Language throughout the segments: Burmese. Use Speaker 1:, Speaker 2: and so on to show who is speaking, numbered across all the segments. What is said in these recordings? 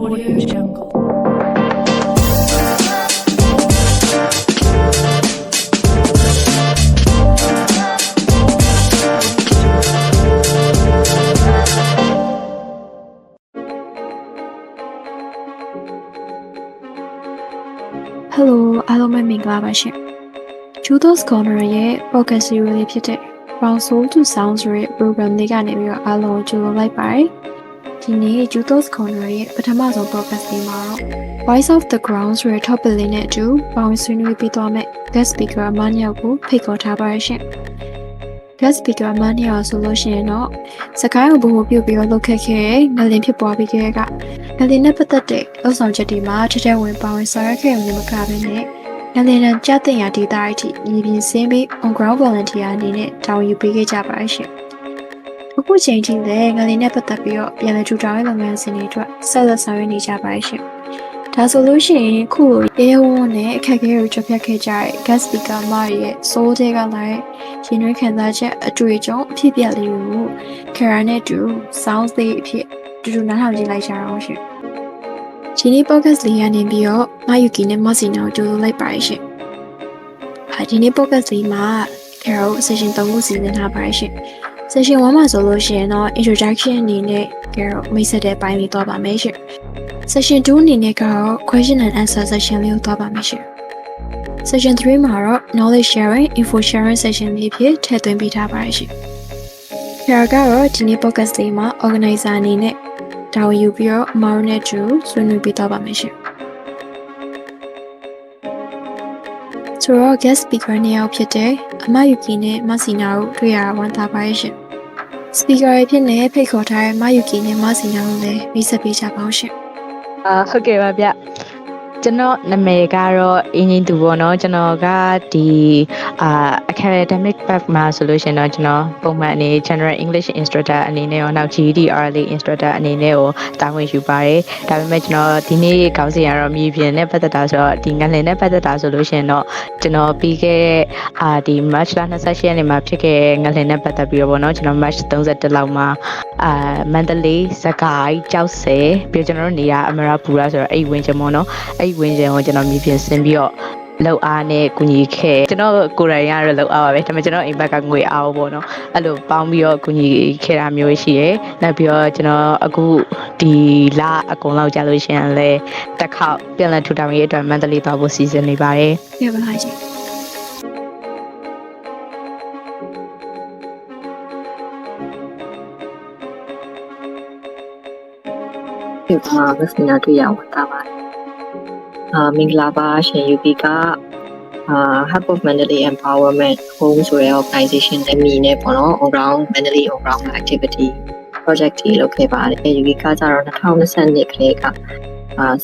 Speaker 1: Audio Jungle.
Speaker 2: Hello, အားလုံးပဲမင်္ဂလာပါရှင်။ Judos Corner ရဲ့ podcast series လေးဖြစ်တဲ့ From Soul to Sound ဆိုတဲ့ program လေးကနေပြီးတော့အားလုံးကိုကြိုဆိုလိုက်ပါတယ်။ဒီနေ့ Judos Corner ရဲ့ပထမဆုံး podcast လေးမှာတော့ Voice of the Ground ဆိုတဲ့ topic လေးနဲ့အတူပေါင်းဆွေးနွေးပြီးသွားမယ့် guest speaker အမနှစ်ယောက်ကိုဖိတ်ခေါ်ထားပါတယ်ရှင်။ guest speaker အမနှစ်ယောက်ဆိုလို့ရှိရင်တော့စကိုင်းကိုဘို့ပြုတ်ပြီးတော့လုပ်ခဲ့တဲ့ငလင်ဖြစ်ပွားပြီးခဲ့တဲ့ငလင်နဲ့ပတ်သက်တဲ့အဆောင်ချက်တွေမှာထထဝင်ပါဝင်ဆောင်ရွက်ခဲ့ရုံနဲ့မကဘဲနဲ့ငလင်နဲ့ကြားတင်ရာဒေသအထိညီပြင်းစင်းပြီး on ground volunteer အနေနဲ့တာဝန်ယူပေးခဲ့ကြပါရှင်။အခုချိန်ထိလည်းငလင်နဲ့ပတ်သက်ပြီးတော့ပြန်လည်ထူထောင်ရေးလုပ်ငန်းစဉ်တွေအတွက်ဆက်လက်ဆောင်ရွက်နေကြပါရှင်။ဒါဆိုလို့ရှိရင်ခုရေဝန်းနဲ့အခက်အခဲတွေကြုံခဲ့ကြတဲ့ guest speaker မရဲ့ soul တွေကလည်းရှင်ရွေးခံစားချက်အတွေ့အကြုံအဖြစ်ပြလေးတွေကို Kara နဲ့တူ sound လေးအဖြစ်တူနားထောင်ကြည့်လိုက်ကြအောင်ရှင်။ဒီနေ့ podcast လေးရနေပြီးတော့မယူကီနဲ့မဆီနာကိုကြိုဆိုလိုက်ပါရှင်။ဒီနေ့ podcast လေးမှာ Kara ကို session 3ခုစီစဉ်ထားပါရှင်။ session 1မှာဆိုလို့ရှိရင်တော့ introduction အနေနဲ့ Kara မိတ်ဆက်တဲ့အပိုင်းလေးသွားပါမယ်ရှင်။ session 2အနေနဲ့ကတော့ question and answer session လေးကိုသွားပါမယ်ရှင်။ session 3မှာတော့ knowledge sharing, info sharing session လေးဖြစ်ထည့်သွင်းပေးထားပါရှင်။ Kara ကတော့ဒီနေ့ podcast လေးမှာ organizer အနေနဲ့တာဝန်ယူပြီးတော့အမားတို့နဲ့တူဆွေးနွေးပေးသွားပါမယ်ရှင်။ဆိုတော့ guest speaker နှစ်ယောက်ဖြစ်တဲ့အမယူကီနဲ့မဆီနာတို့တွေ့ရတာဝမ်းသာပါရဲ့ရှင်။ speaker အဖြစ်နဲ့ဖိတ်ခေါ်ထားတဲ့မယူကီနဲ့မဆီနာတို့လည်းမိတ်ဆက်ပေးကြပါအောင်ရှင်။
Speaker 3: ဟုတ်ကဲ့ပါဗျကျွန်တော်နာမည်ကတော့အင်းကြီးသူပေါ့နော်ကျွန်တော်ကဒီ academic path မှာဆိုလို့ရှိရင်တော့ကျွန်တော်ပုံမှန်အနေ General English Instructor အနေနဲ့ရောနောက် GED-RLA Instructor အနေနဲ့ရောတာဝန်ယူပါတယ်ဒါပေမဲ့ကျွန်တော်ဒီနေ့ခေါင်းစဉ်ကတော့မြေပြင်နဲ့ပတ်သက်တာဆိုတော့ဒီငလင်နဲ့ပတ်သက်တာဆိုလို့ရှိရင်တော့ကျွန်တော်ပြီးခဲ့ဒီ March လ28ရက်နေ့မှာဖြစ်ခဲ့ငလင်နဲ့ပတ်သက်ပြီးတော့ပေါ့နော်ကျွန်တော် March 31လောက်မှာမန္တလေးစကိုင်းကြောက်စဲပြီးကျွန်တော်တို့နေရအမရပူရဆိုတော့အဲ့ဝင်းချင်ပေါ့နော်အဲ့ဝင်းချင်ကိုကျွန်တော်မြေပြင်ဆင်းပြီးတော့လောက်အားနဲ့ကူညီခဲ့ကျွန်တော်ကိုယ်တိုင်ရတော့လောက်အားပါပဲဒါပေမဲ့ကျွန်တော်အိမ်ဘက်ကငွေအားပေါ့နော်အဲ့လိုပေါင်းပြီးတော့ကူညီခဲ့တာမျိုးရှိရယ်နောက်ပြီးတော့ကျွန်တော်အခုဒီလအကုန်လောက်ကြာလို့ရှိရင်လည်းတစ်ခေါက်ပြန်လည်ထူထောင်ရေးအတွက်မန္တလေးသွားဖို့စီစဉ်နေပါတယ်
Speaker 2: ပြပါလားရှင်
Speaker 4: ဒီမှာမစနာတွေ့ရအောင်တာပါမင်္ဂလာပါရှင်ယူပီကHub of Mandalay Empowerment Home ဆိုတဲ့ organization နဲ့မိနေပေါ့နော် on ground Mandalay on ground activity project ကြီးလုပ်ခဲ့ပါတယ်ယူပီကကျတော့2022ခလေးက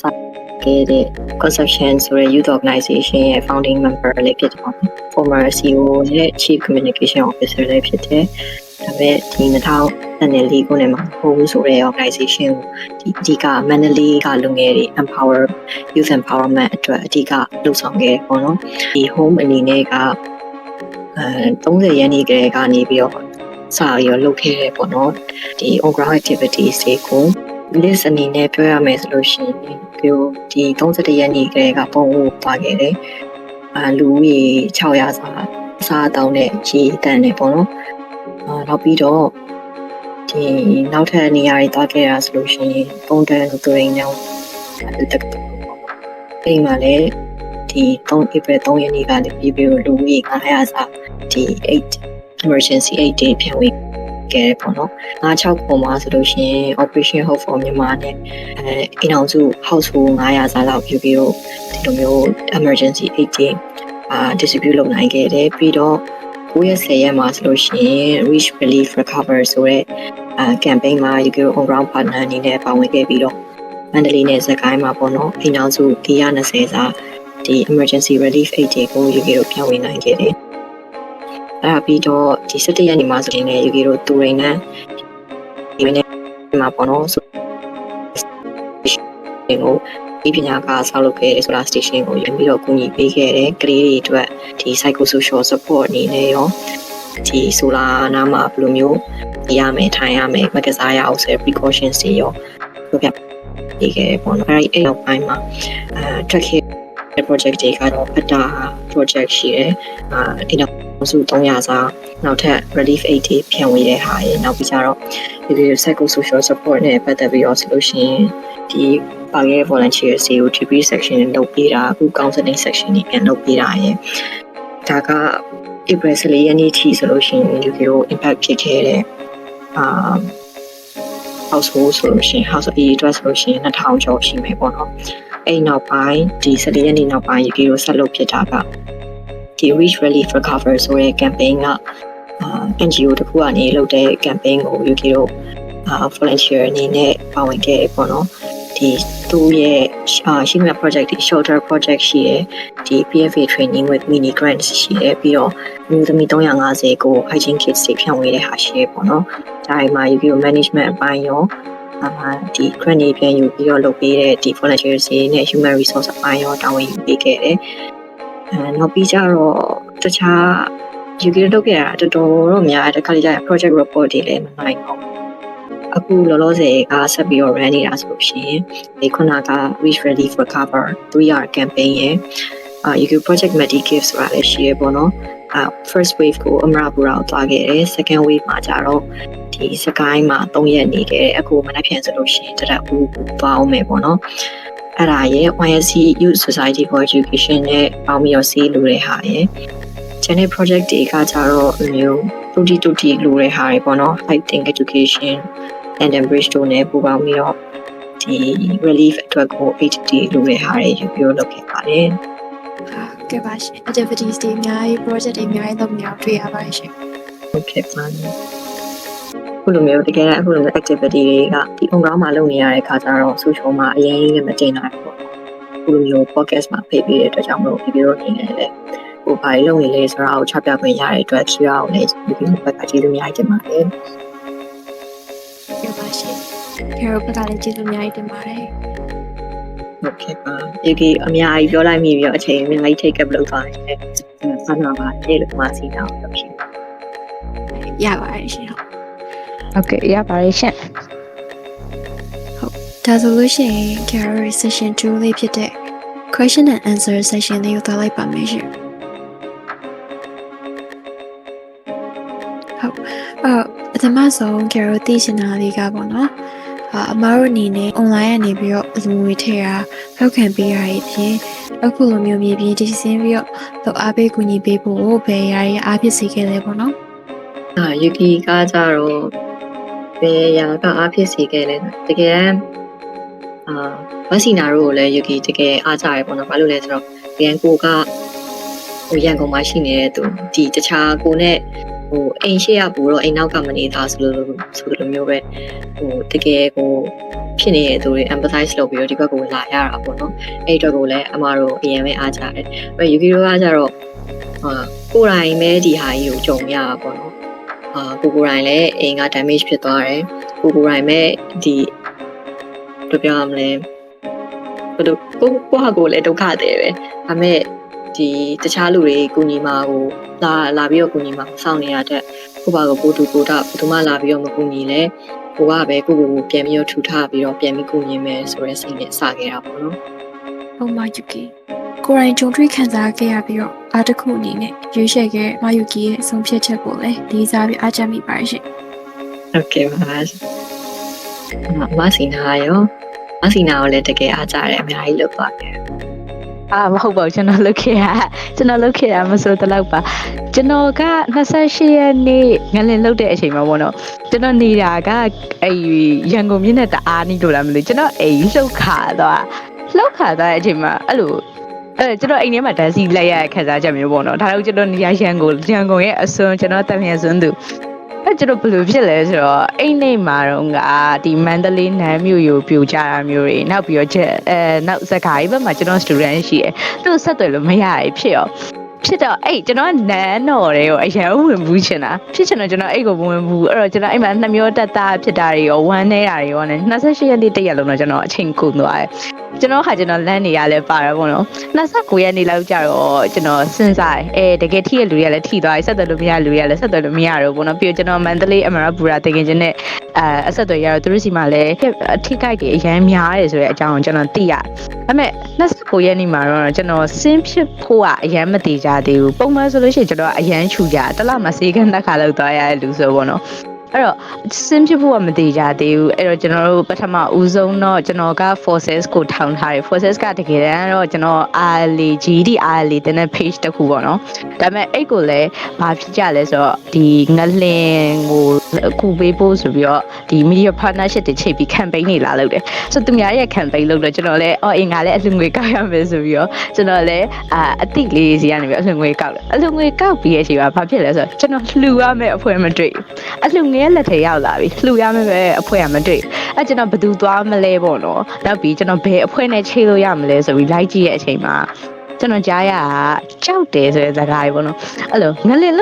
Speaker 4: စခဲ့တဲ့ Conception ဆိုတဲ့ youth organization ရဲ့ founding member လေးဖြစ်တယ်ပေါ့ former CEO နဲ့ chief communication officer လေးဖြစ်တယ်ဒါပေမဲ့ဒီ2024ခုနှစ်မှာ Home ဆိုတဲ့ organization ကိုဒီအဓိက Mandalay ကလူငယ်တွေ empower youth empowerment အတွက်အဓိကလှုပ်ဆောင်ခဲ့တယ်ပေါ့နော်ဒီ Home အနေနဲ့က30ရက်နေ့ကလေးကနေပြီးတော့စပြီးတော့လုပ်ခဲ့တယ်ပေါ့နော်ဒီ on ground activities တွေကို list အနေနဲ့ပြောရမယ်ဆိုလို့ရှိရင်ဒီ31ရက်နေ့ကလေးကပုံဖို့ပါခဲ့တယ်လူဦးရေ600စားတောင်းတဲ့ကြီးတန်းနေပေါ့နော်နောက်ပြီးတော့ဒီနောက်ထပ်နေရာတွေတွားခဲ့ရဆိုလို့ရှိရင်ပုံတန်းလူတွေညောင်းတက်အိမ်မှာလည်းဒီ3 April 3ရက်နေ့ကနေပြီးလူဦးရေ900စာဒီ8 emergency aid တွေဖြန့်ဝေခဲ့ပေါ့နော်96ပုံမှာဆိုလို့ရှိရင် Operation Hope for Myanmar နဲ့အိမ်အောင်စု household 900စာလောက်ယူပြီးတော့ဒီလိုမျိုး emergency aid တွေdistribute လုပ်နိုင်ခဲ့တယ်ပြီးတော့9ရက်10ရက်မှာဆိုလို့ရှိရင် Reach Relief Recover ဆိုတဲ့campaign မှာ UK on ground partner အနေနဲ့ပါဝင်ခဲ့ပြီးတော့မန္တလေးနဲ့စကိုင်းမှာပေါ့နော်အိမ်အောင်စု120စာဒီ emergency relief aid တွေကို UK တို့ဖြန့်ဝေနိုင်ခဲ့တယ်အဲ့ပြီးတော့ဒီ17ရက်နေ့မှာဆိုရင်လည်း UK တို့တူရိန်နဲ့ဒီနေ့မှာပေါ့နော်ဆိုကိုဒီပညာကဆောက်လုပ်ခဲ့တယ်ဆိုတာ station ကိုရင်ပြီးတော့ကူညီပေးခဲ့တယ်ကလေးတွေအတွက်ဒီ psychosocial support အနေနဲ့ရောဒီဆိုလာနာမှာဘယ်လိုမျိုးရမယ်ထိုင်ရမယ်မကစားရအောင်ဆိုတဲ့ precautions တွေရောပြောပြ နေခဲ့တယ်ပေါ့နော်အဲ့နောက်ပိုင်းမှာထွက်ခဲ့တဲ့ project တွေကတော့အတာ project ရှိတယ်ဒီနောက်စု300စာနောက်ထပ် relief aid တွေဖြန့်ဝေတဲ့ဟာရယ်နောက်ပြီးကြတော့ဒီ psycho social support နဲ့ပတ်သက်ပြီးတော့ဆိုလို့ရှိရင်ဒီပါခဲ့ volunteer တွေကို degree section နဲ့လုပ်ပေးတာအခု counseling section တွေပြန်လုပ်ပေးတာရယ်ဒါက April 14ရက်နေ့ထိဆိုလို့ရှိရင် UK ကို impact ဖြစ်ခဲ့တဲ့household ဆိုလို့ရှိရင် house of aid ဆိုလို့ရှိရင်2000ကျော်ရှိမယ်ပေါ့နော်အဲ့နောက်ပိုင်းဒီ14ရက်နေ့နောက်ပိုင်း UK ကိုဆက်လုပ်ဖြစ်တာကဒီ Reach Relief Recover ဆိုတဲ့ campaign ကNGO တခုကနေလုပ်တဲ့ campaign ကို UK ကိုvolunteer အနေနဲ့ပါဝင်ခဲ့ပေါ့နော်ဒီသူ့ရဲ့ရှိမှ project ဒီ shelter project ရှိရယ်ဒီ PFA training with mini grants ရှိရယ်ပြီးတော့မျိုးသမီး350ကို hygiene kits တွေဖြန့်ဝေတဲ့ဟာရှိရယ်ပေါ့နော်ဒါတွေမှာ UK management အပိုင်းရောဒီ grant တွေပြန်ယူပြီးတော့လုပ်ပေးတဲ့ဒီ volunteers တွေနဲ့ human resource အပိုင်းရောတာဝန်ယူပေးခဲ့တယ်နောက်ပြီးကြတော့တခြား UK လုပ်ခဲ့တာတော်တော်များတယ်ခါလေးကျရင် project report တွေလည်းမနိုင်ဘူးအခုလောလောဆယ်ကဆက်ပြီးတော့ run နေတာဆိုလို့ရှိရင်ဒီခုနက Reach Relief Recover 3R campaign ရဲ့UK project Medicare ဆိုတာလည်းရှိရပေါ့နော်first wave ကိုအမရပူရာကိုသွားခဲ့တယ် second wave မှာကျတော့ဒီစကိုင်းမှာ3ရက်နေခဲ့တယ်အခုမနက်ဖြန်ဆိုလို့ရှိရင်တရက်ဦးသွားအောင်မယ်ပေါ့နော်အဲ့ဒါရဲ့ YSC Youth Society for Education နဲ့ပေါင်းပြီးတော့စီးလို့တဲ့ဟာရဲ့ channel project တွေကကြတော့မျိုးတူတီလိုတဲ့ဟာတွေပေါ့နော် I think education and bridge တို့နဲ့ပူးပေါင်းပြီးတော့ဒီ relief အတွက်ကို HT လိုတဲ့ဟာတွေယူပြီးလုပ်ခဲ့ပါတယ်
Speaker 2: ကဲပါရှင် activities တွေအများကြီး project တွေအများကြီးလုပ်နေအောင်တွေ့ရပါတယ်ရှင်
Speaker 4: ဟုတ်ကဲ့ပါခုလိုမျိုးတကယ်အခုလိုမျိုး activity တွေကဒီ on-ground မှာလုပ်နေရတဲ့ခါကျတော့ social မှာအရင်ကြီးမတင်နိုင်ဘူးပေါ့ခုလိုမျိုး podcast မှာဖိတ်ပေးတဲ့အတွက်ကြောင့်မလို့ဒီလိုနေနေလေဟိုဘာလုပ်နေလဲဆိုတာကိုချပြခွင့်ရတဲ့အတွက် QR ကိုလည်းဒီလိုဘက်ကကျေးဇူးအများကြီးတင်ပါတယ်
Speaker 2: ကဲပါရှင်ကဲတော့ဘက်ကလည်းကျေးဇူးအများကြီးတင်ပါတယ်
Speaker 4: ဟုတ်ကဲ့ပါဒီကအများကြီးပြောလိုက်မိပြီးတော့အချိန်အများကြီး take up လုပ်သွားတယ်ဆန္ဒပါတယ်လို့မှစီးတာလို့ရှိပါ
Speaker 2: ရပါတယ်ရှင်
Speaker 3: ဟုတ်ကဲ့ရပါတယ်ရှင်
Speaker 2: ဟုတ်ဒါဆိုလို့ရှိရင် Carol session 2လေးဖြစ်တဲ့ question and answer session လေးကိုသွားလိုက်ပါမယ်ရှင်ဟုတ်ပထမဆုံး Carol သိချင်တာလေးကပေါ့နော်အမားတို့အနေနဲ့ online ကနေပြီးတော့လူငွေထည့်တာထောက်ခံပေးရတဲ့ပြင်အခုလိုမျိုးမြေပြင်တည်ဆင်းပြီးတော့အားပေးကူညီပေးဖို့ဘယ်ရာတွေအားဖြစ်စေခဲ့လဲပေါ့နော်
Speaker 4: Yuki ကကြတော့ဘယ်ရာကအားဖြစ်စေခဲ့လဲတကယ်ဝက်စီနာတို့ကိုလည်း Yuki တကယ်အားကြရပေါ့နော်ဘာလို့လဲဆိုတော့ရန်ကိုကဟိုရန်ကုန်မှာရှိနေတဲ့သူဒီတခြားကိုနဲ့ဟိုအိမ်ရှိရပူတော့အိမ်နောက်ကမနေသားဆိုလိုမျိုးပဲဟိုတကယ်ကိုဖြစ်နေတဲ့သူတွေ empathize လုပ်ပြီးတော့ဒီဘက်ကိုလာရတာပေါ့နော်အဲ့အတွက်ကိုလည်းအမတို့အရင်ပဲအားကြတယ်အဲ့ Yuki တို့ကကြတော့ကိုယ်တိုင်ပဲဒီဟာကြီးကိုကြုံရတာပေါ့နော်ကိုယ်တိုင်လည်းအိမ်က damage ဖြစ်သွားတယ်ကိုယ်တိုင်ပဲဒီဘယ်လိုပြောရမလဲဘယ်လိုကိုဟာကိုလည်းဒုက္ခတယ်ပဲဒါပေမဲ့ဒီတခြားလူတွေကိုညီမကိုလာပြီးတော့ကိုညီမစောင့်နေရတဲ့ကိုပါကိုတူကိုတာဘယ်သူမှလာပြီးတော့မကူညီလဲကိုကပဲကိုပြန်ပြီးတော့ထူထပြီးတော့ပြန်ပြီးကူညီမယ်ဆိုတဲ့စိတ်နဲ့စခဲ့တာပေါ့နော်
Speaker 2: ဟုတ်ပါယူကီကိုရိုင်းဂျုံထွေးခံစားခဲ့ရပြီးတော့အားတစ်ခုအနေနဲ့ရွေးချယ်ခဲ့မယူကီရဲ့အဆုံးဖြတ်ချက်ကိုလည်းလေးစားပြီးအားကျမိပါတယ်ရှင်
Speaker 4: ဟုတ်ကဲ့ပါမဆီနာရောမဆီနာကိုလည်းတကယ်အားကြတယ်အများကြီးလုပ်ပါတယ်
Speaker 3: မဟုတ်ပါဘူးကျွန်တော်လုပ်ခဲ့တာမဆိုတော့ပါကျွန်တော်က28ရက်နေ့ငလင်လုပ်တဲ့အချိန်မှာပေါ့နော်ကျွန်တော်နေတာကရန်ကုန်မြို့နဲ့တအားနီးလို့လားမလို့ကျွန်တော်အိမ်လှုပ်ခါသွားတဲ့အချိန်မှာအဲ့လိုကျွန်တော်အိမ်ထဲမှာဓာတ်စီလိုက်ရတဲ့ခံစားချက်မျိုးပေါ့နော်ဒါတော့ကျွန်တော်နေရရန်ကုန်ရဲ့အစွန်းကျွန်တော်တပြန်စွန်းသူကျွန်တော်ဘယ်လိုဖြစ်လဲဆိုတော့အိမ်နေမှာတော့ကဒီမန္တလေးနန်းမြို့ကိုပြိုကျတာမျိုးတွေနောက်ပြီးတော့နောက်စကားကြီးဘက်မှာကျွန်တော် student ရှိတယ်သူ့ဆက်သွယ်လို့မရရဖြစ်တော့ကျွန်တော်နန်းတော်တွေကိုအရင်ဝင်ဘူးချင်တာဖြစ်ချင်တော့ကျွန်တော်အိတ်ကိုဝင်ဘူးအဲ့တော့ကျွန်တော်အိမ်မှာနှစ်မျိုးတက်တာဖြစ်တာတွေရောဝမ်းနေတာတွေရောနဲ့28ရက်နေ့တရက်လုံးတော့ကျွန်တော်အချိန်ကုန်သွားတယ် ကျွန်တော်လမ်းနေရလဲပါရပေါ့နော်29ရက်နေလောက်ကြတော့ကျွန်တော်စဉ်းစားတကယ်ထိရလူတွေကလည်းထိသွားဆက်သွယ်လို့မရလူတွေကလည်းဆက်သွယ်လို့မရတော့ဘူးနော်ပြီးတော့ကျွန်တော်မန္တလေးအမရပူရာတကယ်ချင်းနဲ့အဆက်အသွယ်ရတော့သူတို့စီမှာလည်းအထိကိုက်တွေအရန်များတယ်ဆိုတဲ့အကြောင်းကိုကျွန်တော်သိရတယ်ဒါပေမဲ့29ရက်နေ့မှာတော့ကျွန်တော်စင်းဖြစ်ဖို့ကအရန်မတည်ကြသေးဘူးပုံမှန်ဆိုလို့ရှိရင်ကျွန်တော်အရန်ခြူကြတလမှာစေကန်းတစ်ခါလောက်သွားရတဲ့လူဆိုပေါ့နော်အဲ့တော့စင်းဖြစ်ဖို့ကမတည်ကြသေးဘူးအဲ့တော့ကျွန်တော်တို့ပထမဦးဆုံးတော့ကျွန်တော်က forces ကိုထောင်ထားတယ် forces ကတကယ်တမ်းတော့ကျွန်တော် RLA GD RLA တဲ့ page တစ်ခုပေါ့နော်ဒါပေမဲ့အဲ့ကိုလည်းဘာဖြစ်ကြလဲဆိုတော့ဒီငလင်ကိုအခုပေးဖို့ဆိုပြီးတော့ဒီ media partnership တွေချိန်ပြီး campaign တွေလာလုပ်တယ်ဆိုတော့သူများရဲ့ campaign လုပ်တော့ကျွန်တော်လည်းအင်္ဂါလည်းအလှငွေကောက်ရမယ်ဆိုပြီးတော့ကျွန်တော်လည်းအတိတ်လေးစီကနေပြီးအလှငွေကောက်တယ်အလှငွေကောက်ပြီးရဲ့အချိန်မှာဘာဖြစ်လဲဆိုတော့ကျွန်တော်လှူရမယ့်အဖွဲ့မတွေ့အလှငွေလက်ထဲရောက်လာပြီလှူရမယ့်ပဲအဖွဲ့ကမတွေ့အဲကျွန်တော်ဘယ်သူသွားမလဲပေါ့နော်နောက်ပြီးကျွန်တော်ဘယ်အဖွဲ့နဲ့ချိန်လို့ရမလဲဆိုပြီးလိုက်ကြည့်ရဲ့အချိန်မှာကျွန်တော်ကြားရကြောက်တယ်ဆိုတဲ့စကားတွေပေါ့နော်အဲ့လိုငလင်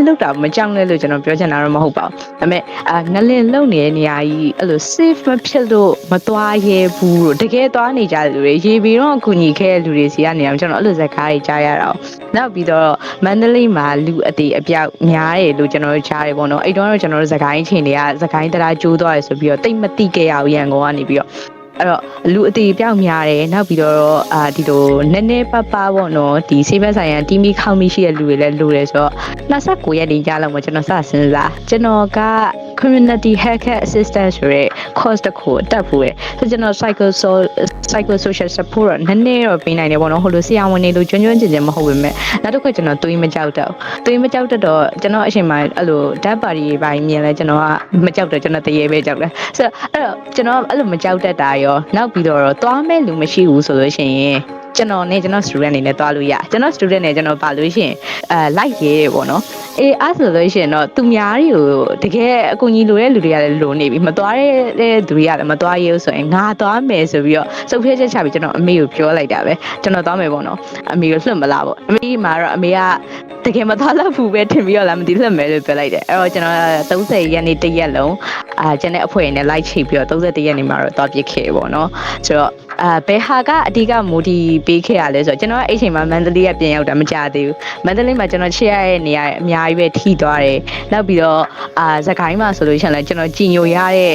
Speaker 3: လုံတာမကြောက်နဲ့လို့ကျွန်တော်ပြောချင်တာတော့မဟုတ်ပါဘူးဒါပေမဲ့ငလင်လုံနေတဲ့နေရာကြီးအဲ့လို safe မဖြစ်လို့မသွားရဲဘူးလို့တကယ်သွားနေကြတယ်လူတွေရေပြီးတော့အကူညီခဲ့တဲ့လူတွေစီကနေအောင်ကျွန်တော်အဲ့လိုစကားတွေကြားရတာနောက်ပြီးတော့မန္တလေးမှာလူအသေးအပြောက်များတယ်လို့ကျွန်တော်တို့ကြားတယ်ပေါ့နော်အဲ့တော့ကျွန်တော်တို့စကိုင်းချိန်တွေကစကိုင်းတရားကျိုးသွားတယ်ဆိုပြီးတော့တိတ်မတိခဲ့ရအောင်ရန်ကုန်ကနေပြီးတော့အဲ့တော့လူအသေးပြောက်များတယ်နောက်ပြီးတော့ဒီလိုနည်းနည်းပပပေါ့နော်ဒီဆေးဘက်ဆိုင်ရာတီမီခေါင်းမိရှိတဲ့လူတွေလည်းလိုတယ်ဆိုတော့29ရက်နေကြလောက်မှာကျွန်တော်စစဉ်းစားကျွန်တော်က community healthcare assistant ဆိုတဲ့ course တစ်ခုတက်ဖို့ရယ်ဆိုကျွန်တော် psychosocial support နည်းနည်းတော့ပေးနိုင်တယ်ပေါ့နော်ဟိုလိုဆရာဝန်တွေလိုကျွမ်းကျွမ်းကျင်ကျင်မဟုတ်ပေမဲ့နောက်တစ်ခါကျွန်တော်တွေးမကြောက်တော့တော့ကျွန်တော်အချိန်မှာအဲ့လိုဓာတ်ပါရီပိုင်းမြင်လဲကျွန်တော်ကမကြောက်တော့ကျွန်တော်တရေပဲကြောက်တယ်ဆိုတော့အဲ့တော့ကျွန်တော်အဲ့လိုမကြောက်တတ်တာရောနောက်ပြီးတော့သွားမဲ့လူမရှိဘူးဆိုလို့ရှိရင်ကျွန်တော်နဲ့ကျွန်တော် student အနေနဲ့သွားလို့ရကျွန်တော် student နဲ့ကျွန်တော်ပါလို့ရှိရင်လိုက်ရဲပေါ့နော်အဲ့ဆိုလို့ရှိရင်တော့သူများတွေကိုတကယ်အကူကြီးလိုတဲ့လူတွေကလည်းလိုနေပြီမသွားတဲ့သူတွေကလည်းမသွားရဲဘူးဆိုရင်ငါသွားမယ်ဆိုပြီးတော့စုပ်ဖြဲချက်ချပြီးကျွန်တော်အမေကိုပြောလိုက်တာပဲကျွန်တော်သွားမယ်ပေါ့နော်အမေကိုလွှတ်မလားပေါ့အမေမှာတော့အမေကတကယ်မသွားတော့ဘူးပဲထင်ပြီးတော့လာမသိလွှတ်မယ်လို့ပြောလိုက်တယ်အဲ့တော့ကျွန်တော်30ရက်နေ့တစ်ရက်လုံးကျန်တဲ့အဖွဲ့နဲ့လိုက်ချိတ်ပြီးတော့31ရက်နေ့မှာတော့သွားပြစ်ခဲ့ပေါ့နော်ဆိုတော့ဘယ်ဟာကအဓိကမိုဒီပေးခဲ့ရလဲဆိုတော့ကျွန်တော်အဲ့ချိန်မှာမန္တလေးကပြန်ရောက်တာမကြသေးဘူးမန္တလေးမှာကျွန်တော်ချစ်ရတဲ့နေရာအများကြီးပဲထိသွားတယ်နောက်ပြီးတော့စကိုင်းမှာဆိုလို့ရှိရင်လည်းကျွန်တော်ကြည်ညိုရတဲ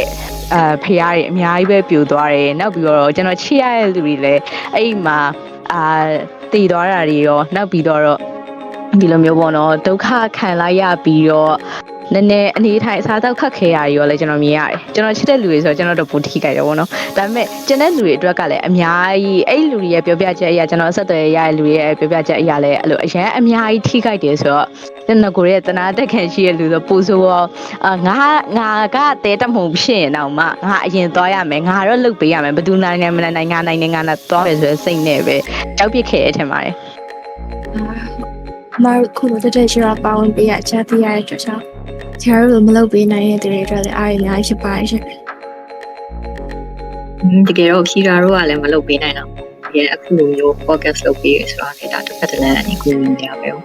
Speaker 3: ့ဖျားတွေအများကြီးပဲပြိုသွားတယ်နောက်ပြီးတော့ကျွန်တော်ချစ်ရတဲ့လူတွေလည်းအဲ့မှာတည်သွားတာတွေရောနောက်ပြီးတော့ဒီလိုမျိုးပေါ့နော်ဒုက္ခခံလိုက်ရပြီးတော့နည်းနည်းအနေထိုင်စားတော့ခက်ခဲရရောလဲကျွန်တော်မြင်ရတယ်ကျွန်တော်ချစ်တဲ့လူတွေဆိုတော့ကျွန်တော်တို့ပူထိကြတယ်ပေါ့နော်ဒါပေမဲ့ကျန်တဲ့လူတွေအတွက်ကလည်းအများကြီးအဲ့လူတွေရဲ့ပြောပြချက်အရာကျွန်တော်အဆက်အသွယ်ရတဲ့လူတွေရဲ့ပြောပြချက်အရာလည်းအဲ့လိုအရင်အများကြီးထိကြတယ်ဆိုတော့ကျွန်တော်ကိုရဲ့တနာတက်ခံရှိတဲ့လူဆိုပူဆိုတော့ငါကတဲတမှုဖြစ်ရင်တော့မှငါအရင်သွားရမယ်ငါတော့လုတ်ပေးရမယ်ဘယ်သူနိုင်မနိုင်ငါနိုင်နေငါသွားမယ်ဆိုတဲ့စိတ်နဲ့ပဲကြောက်ပြစ်ခဲ့ရထင်ပါတယ်
Speaker 2: မာခုလိုတက်ရှိရပါဝင်ပေးရချတိရတဲ့ကြောင့်ကျားတို့မလုပ်ပေးနိုင်တဲ့တွေအတွက်လည်းအားရအများကြီးဖြစ်ပါရဲ့
Speaker 4: တကယ်တော့ခီရာတို့ကလည်းမလုပ်ပေးနိုင်တော့တကယ်အခုလိုမျိုး podcast လုပ်ပေးရဆိုတာကဒါတစ်ဖက်တစ်လမ်းအကူအညီရပဲ
Speaker 2: ဟုတ်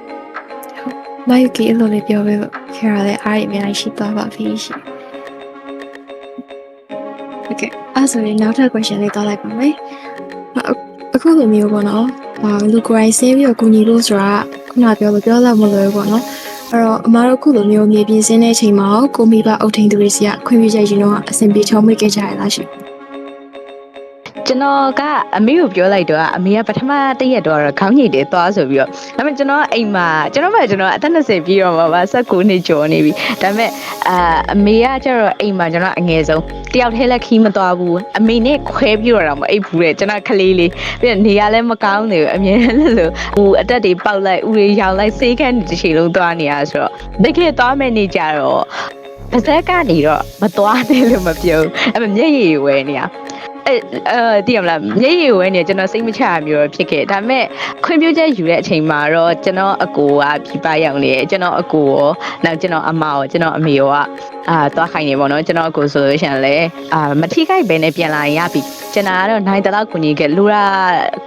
Speaker 2: မိုက်ကီလိုလေးပြောပေးလို့ခီရာလည်းအားရအများကြီးရှိသွားပါပြီရှင် Okay အဲ့ဆိုရင်နောက်ထပ် question လေးတောင်းလိုက်ပါမယ်အခုလိုမျိုးပေါ့နော်လူကိုယ်တိုင်ဆင်းပြီးတော့ကူညီလို့ဆိုတာခုနပြောလို့မလွယ်ဘူးပေါ့နော်အဲ့တော့အမားတို့ခုလိုမျိုးမြေပြင်ဆင်းတဲ့အချိန်မှာကိုမိဘအုပ်ထိန်သူတွေစီကခွင့်ပြုချက်ယူတော့အဆင်ပြေချောမေ့ခဲ့ကြရလားရှင်က
Speaker 3: ျွန်တော်ကအမေကိုပြောလိုက်တော့အမေကပထမတစ်ရက်တော့ခေါင်းညိတ်တယ်သွားဆိုပြီးတော့ဒါပေမဲ့ကျွန်တော်အိမ်မှာကျွန်တော်အသက်20ပြီးတော့ပါ19နှစ်ကျော်နေပြီဒါပေမဲ့အမေကကျတော့အိမ်မှာကျွန်တော်အငယ်ဆုံးတယောက်တည်းလည်းခီးမသွားဘူးအမေနဲ့ခွဲပြီးတော့မအိပ်ဘူးတဲ့ကျွန်တော်ကလေးလေးပြီးတော့နေရလည်းမကောင်းနေဘူးအမြဲလို့ဟိုအတက်တွေပေါက်လိုက်ဥတွေရောင်လိုက်စေးခန်းတစ်ချိန်လုံးသွားနေရဆိုတော့တကယ်သွားမယ်နေကြတော့ပါဇက်ကနေတော့မသွားသေးလို့မပြောဘူးအဲ့မျက်ရည်ဝဲနေရတည်ရမလားမျက်ရည်ဝဲနေကျွန်တော်စိတ်မချရမျိုးဖြစ်ခဲ့ဒါပေမဲ့ခွင့်ပြုချက်ယူတဲ့အချိန်မှာတော့ကျွန်တော်အကိုကပြပရောက်နေတယ်ကျွန်တော်အကိုရောနောက်ကျွန်တော်အမရောကျွန်တော်အမေရောက သွားခိုင်းနေပေါ့နော်ကျွန်တော်အကိုဆိုလို့ရှိရင်လည်းမထိခိုက်ပဲနဲ့ပြန်လာရင်ရပြီကျွန်တော်ကတော့နိုင်တလောက်ကူညီခဲ့လူရာ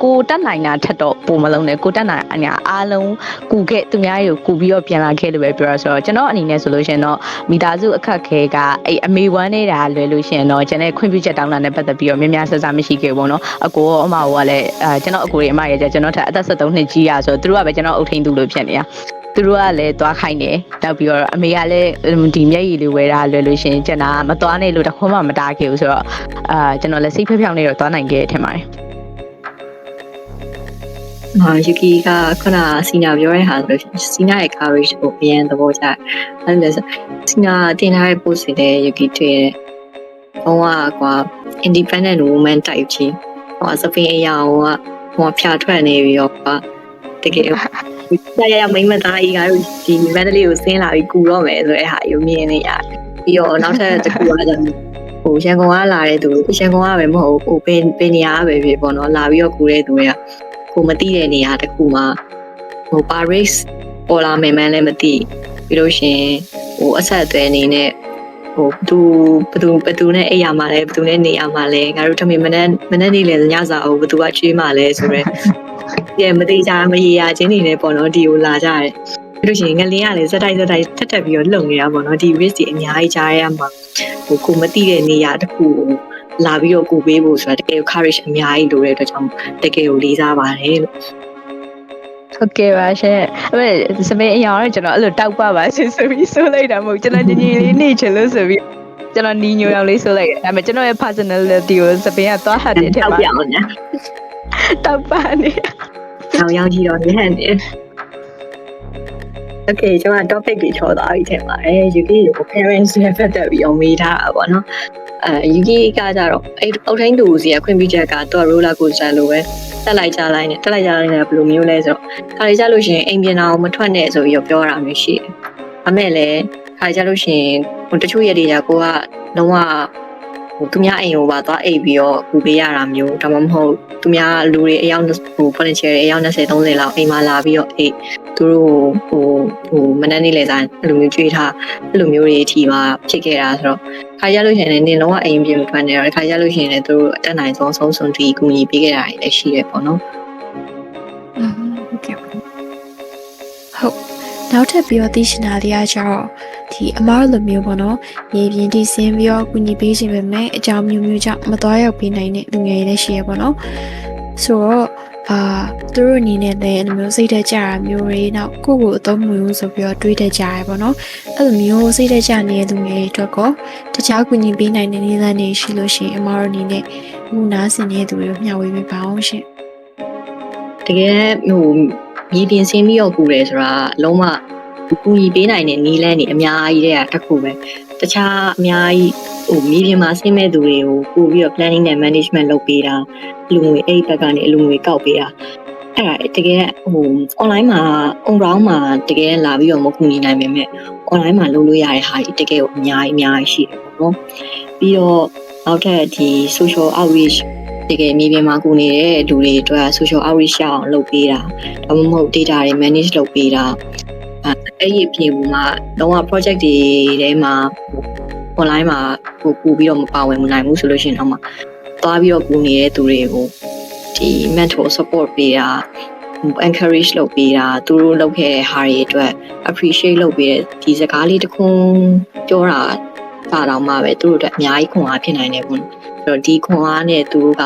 Speaker 3: ကိုတက်နိုင်တာထက်တော့ပုံမလုံးနဲ့ကိုတက်နိုင်အညာအားလုံးကူခဲ့သူများတွေကိုကူပြီးတော့ပြန်လာခဲ့လို့ပဲပြောရဆိုတော့ကျွန်တော်အနေနဲ့ဆိုလို့ရှိရင်တော့မိသားစုအခက်ခဲကအဲ့အမေဝမ်းနေတာလွယ်လို့ရှိရင်တော့ကျွန်တော်ခွင့်ပြုချက်တောင်းတာနဲ့ပတ်သက်ပြီးတော့များများဆဆမရှိခဲ့ဘူးပေါ့နော်အကိုရောအမကလည်းကျွန်တော်အကိုတွေအမရဲ့ကျွန်တော်ထက်အသက်73နှစ်ကြီးရဆိုတော့သူတို့ကပဲကျွန်တော်အုပ်ထိန်သူလို့ဖြစ်နေတာသူတို့ကလည်းသွားခိုင်းတယ်နောက်ပြီးတော့အမေကလည်းဒီမျက်ရည်လေးဝယ်တာလွယ်လို့ရှိရင်ကျွန်တော်မသွားနိုင်လို့တခွန်းမှမတားခဲ့ဘူးဆိုတော့ကျွန်တော်လည်းစိတ်ဖြောင်းနေတော့သွားနိုင်ခဲ့ထင်ပါတယ်
Speaker 4: ယူကီကခုနစီနာပြောတဲ့ဟာဆိုလို့စီနာရဲ့ coverage ကိုအရင်သဘောကျတယ်။အဲ့ဒါဆိုစီနာတင်ထားတဲ့ post တွေယူကီတွေ့တယ်။ဟိုကွာ independent woman type ကြီးဟိုစပင်းအရာဟိုဖြာထွက်နေပြီးတော့တကယ်ရမိမသားကြီးကဒီမန္တလေးကိုဆင်းလာပြီးကူတော့မယ်ဆိုတဲ့ဟာယူမြင်နေရတယ်။ပြီးတော့နောက်ထပ်တစ်ခုကဟိုရန်ကုန်ကလာတဲ့သူရန်ကုန်ကပဲမဟုတ်ဟိုပင်နေရပဲဖြစ်ပေါ့နော်လာပြီးတော့ကူတဲ့သူတွေကကိုမသိတဲ့နေရာတစ်ခုမှာဟို Paris ပေါ်လာမယ်မှန်းလည်းမသိပြီးလို့ရှင်ဟိုအဆက်အသွယ်အနေနဲ့ဟိုဘသူနဲ့အိပ်ရမှာလဲဘသူနဲ့နေရမှာလဲငါတို့ထမင်းမနေ့နေ့လဲညစာအောင်ဘသူကချွေးမှာလဲဆိုတော့ပြန်မသိကြမရေရချင်းနေနဲ့ပေါ့နော်ဒီကိုလာကြတယ်ပြီးလို့ရှင်ငလင်းကလည်းစက်တိုက်ထက်ပြီးတော့လှုပ်နေတာပေါ့နော်ဒီ risk တွေအများကြီးကြားရမှာဟိုကိုမသိတဲ့နေရာတစ်ခုကိုလာပြီးတော့ကူပေးဖို့ဆိုတာတကယ် courage အများကြီးလိုတဲ့အတွက်ကြောင့်တကယ်ကိုလေးစားပါတယ်လို့
Speaker 3: ဟုတ်ကဲ့ပါရှင်အဲ့စပင်းအရာတော့ကျွန်တော်အဲ့လိုတောက်ပပါရှင်ဆိုပြီးဆိုလိုက်တာမဟုတ်ကျွန်တော်ညီညီလေးနေချင်လို့ဆိုပြီးကျွန်တော်နီညိုအောင်လေးဆိုလိုက်ဒါပေမဲ့ကျွန်တော်ရဲ့ personality ကိုစပင်းကသွားဟတ်တယ်ထင်ပါ
Speaker 4: တောက်ပြောင်းညာ
Speaker 3: တောက်ပါနေ
Speaker 4: ရောင်ကြီးတော့နေဟန်နေOkay ကျွန်မ topic ကိုချောသွားပြီထင်ပါတယ်ယူကီကို parents နဲ့ပတ်သက်ပြီးအောင်မေးထားတာပေါ့နော်ယူကီကကြတော့အဲ့အုတ်ထင်းသူစီကခွင့်ပြုချက်ကသူက roller coaster လိုပဲတက်လိုက်ကြလိုက်နဲ့ဘယ်လိုမျိုးလဲဆိုတော့ခါလေးကြလို့ရှိရင်အိမ်ပြင်အောင်မထွက်နဲ့ဆိုပြီးတော့ပြောတာမျိုးရှိတယ်။ဒါမဲ့လည်းခါလေးကြလို့ရှိရင်တချို့ရက်တွေကကိုကလုံးဝဟိုသူများအိမ်ကိုပါသွားအိပ်ပြီးတော့ပူပေးရတာမျိုးဒါမှမဟုတ်သူများလူတွေအယောက်ဟို volunteer တွေအယောက်20 30လောက်အိမ်မှာလာပြီးတော့အိပ်သူတို့ဟိုမနေ့နေ့လေဆိုင်အဲ့လိုမျိုးကြွေးထားအဲ့လိုမျိုးတွေအထိပါဖြစ်ခဲ့တာဆိုတော့ခါရလို့ရှိရင်လည်းနင်လုံးဝအိမ်ပြင်မထွက်နေတော့ခါရလို့ရှိရင်လည်းသူတို့အတက်နိုင်ဆုံးဆုံးစွန်တီကူညီပေးခဲ့တာတွေလည်းရှိတယ်ပေါ့နော်
Speaker 2: ဟုတ်ကဲ့ဟုတ်နောက်ထပ်ပြီးတော့သိချင်တာလေးကကျတော့ဒီအမားလိုမျိုးပေါ့နော်မြေပြင်တည်ဆင်းပြီးတော့ကူညီပေးခြင်းပဲမဲ့အကြောင်းမျိုးကြောင့်မတော်ရောက်ပေးနိုင်တဲ့လူငယ်တွေလည်းရှိရပေါ့နော်ဆိုတော့သူတို့အနေနဲ့လည်းအဲ့လိုမျိုးစိတ်သက်ကြတာမျိုးတွေနောက်ကိုယ့်ကိုအသုံးမဝင်ဘူးဆိုပြီးတော့တွေးတတ်ကြရပေါ့နော်အဲ့လိုမျိုးစိတ်သက်ကြနေတဲ့လူငယ်တွေအတွက်ကောတခြားကူညီပေးနိုင်တဲ့နည်းလမ်းတွေရှိလို့ရှိရင်အမားတို့အနေနဲ့ခုနားဆင်နေတဲ့သူတွေကိုမျှဝေပေးပါအောင်ရှင်
Speaker 4: တကယ်ဟိုမြေပြင်ဆင်းပြီးတော့ကူတယ်ဆိုတာလုံးဝကူညီပေးနိုင်တဲ့နည်းလမ်းတွေအများကြီးတဲ့တစ်ခုပဲတခြားအများကြီးဟိုမြေပြင်မှာဆင်းမဲ့သူတွေကိုပို့ပြီးတော့ planning နဲ့ management လုပ်ပေးတာလူငွေအဲ့ဘက်ကနေလူငွေကောက်ပေးတာအဲ့ဒါတကယ်ဟို online မှာ on ground မှာတကယ်လာပြီးတော့မကူညီနိုင်ပေမဲ့ online မှာလုပ်လို့ရတဲ့ဟာတွေတကယ်ကိုအများကြီးရှိတယ်ပေါ့နော်ပြီးတော့နောက်ထပ်ဒီ social outreachတကယ်မြေပြင်မှာကူနေတဲ့လူတွေအတွက် social outreach အောင်လုပ်ပေးတာဒါမှမဟုတ် data တွေ manage လုပ်ပေးတာအဲ့ဒီအပြင်မှာလုံးဝ project တွေထဲမှာ online မှာပို့ပြီးတော့မပါဝင်နိုင်ဘူးဆိုလို့ရှိရင်တော့မှသွားပြီးတော့ကူနေတဲ့သူတွေကိုဒီ mental support ပေးတာ encourage လုပ်ပေးတာသူတို့လုပ်ခဲ့တဲ့ဟာတွေအတွက် appreciate လုပ်ပေးတဲ့ဒီစကားလေးတစ်ခုပြောတာတော့မှပဲသူတို့အတွက်အများကြီးခွန်အားဖြစ်နိုင်တယ်ပေါ့နော်အဲ့တော့ဒီခွန်အားနဲ့သူတို့က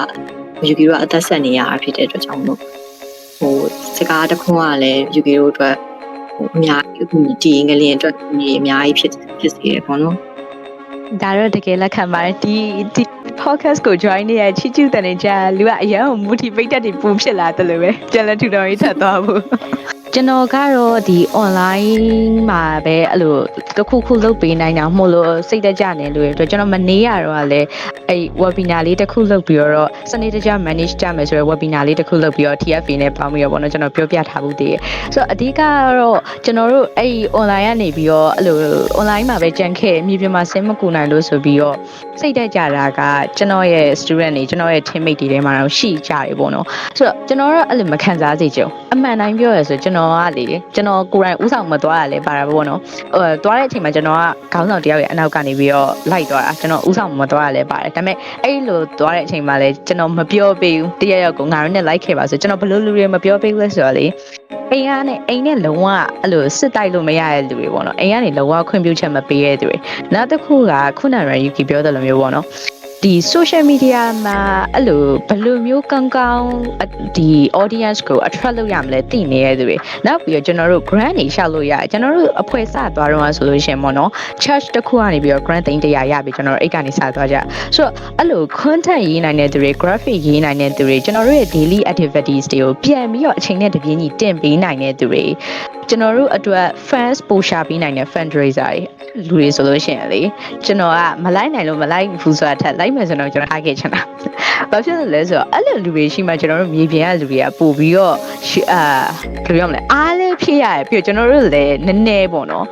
Speaker 4: ယူကီတို့အသက်ဆက်နေရတာဖြစ်တဲ့အတွက်ကြောင့်မို့ဟိုစကားတစ်ခုကလည်းယူကီတို့အတွက်အများကြီးဒီငလျင်အတွက်ဒီအများကြီးဖြစ်စေတယ်ပေါ့နော်
Speaker 3: ဒါတော့တကယ်လက်ခံပါတယ်ဒီ podcast ကို join နေရချီချူတန်နေကြလူကအရင် motivated တွေပူဖြစ်လာတယ်လို့ပဲပြန်လက်ထူတော်ရေးထပ်သွားဖို့ကျွန်တော်ကတော့ဒီ online မှာပဲအဲ့လိုတစ်ခုလုပ်ပေးနိုင်တာမို့လို့စိတ်တကြနေလို့အတွက်ကျွန်တော်မနေရတော့လည်းအဲ့ webinar လေးတစ်ခုလုပ်ပြီးတော့စနေတကြ manage ကြမယ်ဆိုတော့ webinar လေးတစ်ခုလုပ်ပြီးတော့ TFA နဲ့ပေါင်းပြီးတော့ပေါ့နော်ကျွန်တော်ပြောပြထားဖို့တည်းဆိုတော့အဓိကကတော့ကျွန်တော်တို့အဲ့ online ကနေပြီးတော့အဲ့လို online မှာပဲကြံခဲ့မြေပြင်မှာဆင်းမကူနိုင်လို့ဆိုပြီးတော့စိတ်တကြတာကကျွန်တော်ရဲ့ student တွေကျွန်တော်ရဲ့ teammate တွေထဲမှာတော့ရှိကြတယ်ပေါ့နော်ဆိုတော့ကျွန်တော်တို့အဲ့လိုမခံစားစေချင်အမှန်တိုင်းပြောရဆိုကျွန်တော် တော်ကလေကျွန်တော်ကိုယ်တိုင်ဥဆောင်မသွားရလဲပါတာပေါ့နော်သွားတဲ့အချိန်မှာကျွန်တော်ကခေါင်းဆောင်တယောက်ရဲ့အနောက်ကနေပြီးတော့လိုက်သွားတာကျွန်တော်ဥဆောင်မသွားရလဲပါတယ်ဒါပေမဲ့အဲ့လိုသွားတဲ့အချိန်မှာလဲကျွန်တော်မပြောပေးဘူးတရက်ကိုငါတို့နဲ့လိုက်ခဲ့ပါဆိုကျွန်တော်ဘလို့လူတွေမပြောပေးဘူးလဲဆိုတော့လေအိမ်နဲ့လုံးဝအဲ့လိုစစ်တိုက်လို့မရတဲ့လူတွေပေါ့နော်အိမ်ကနေလုံးဝခွင့်ပြုချက်မပေးရတဲ့သူတွေနောက်တစ်ခုကခုနက Yuki ပြောတယ်လို့မျိုးပေါ့နော်ဒီ social media မှာအဲ့လိုဘယ်လိုမျိုးကောင်းကောင်းဒီ audience ကို attract လုပ်ရမလဲသိနေရတဲ့သူတွေနောက်ပြီးတော့ကျွန်တော်တို့ grant တွေရှောက်လို့ရတယ်ကျွန်တော်တို့အဖွဲ့စသွားတော့ဆိုလို့ရှိရင်ပေါ့နော် charge တစ်ခုကနေပြီးတော့ grant သိန်း100ရပြီကျွန်တော်တို့အဲ့ကနေစသွားကြဆိုတော့အဲ့လို content ရေးနိုင်တဲ့သူတွေ graphic ရေးနိုင်တဲ့သူတွေကျွန်တော်တို့ရဲ့ daily activities တွေကိုပြန်ပြီးတော့အချိန်နဲ့တပြေးညီတင်ပေးနိုင်တဲ့သူတွေကျွန်တော်တို့အတွက် fans ပို့ရှာပေးနိုင်တဲ့ fundraiser တွေလူတွေဆိုလို့ရှိရင်လေကျွန်တော်ကမလိုက်နိုင်လို့မလိုက်ဘူးဆိုတာထက်လိုက်မယ်ဆိုတော့ကျွန်တော်ထားခဲ့ချင်တာဘာဖြစ်လို့လဲဆိုတော့အဲ့လိုလူတွေရှိမှကျွန်တော်တို့မြေပြင်ကလူတွေကပို့ပြီးတော့ဘယ်လိုပြောမလဲအားလည်းဖြစ်ရတယ်ပြီးတော့ကျွန်တော်တို့လည်းနည်းနည်းပေါ့နော်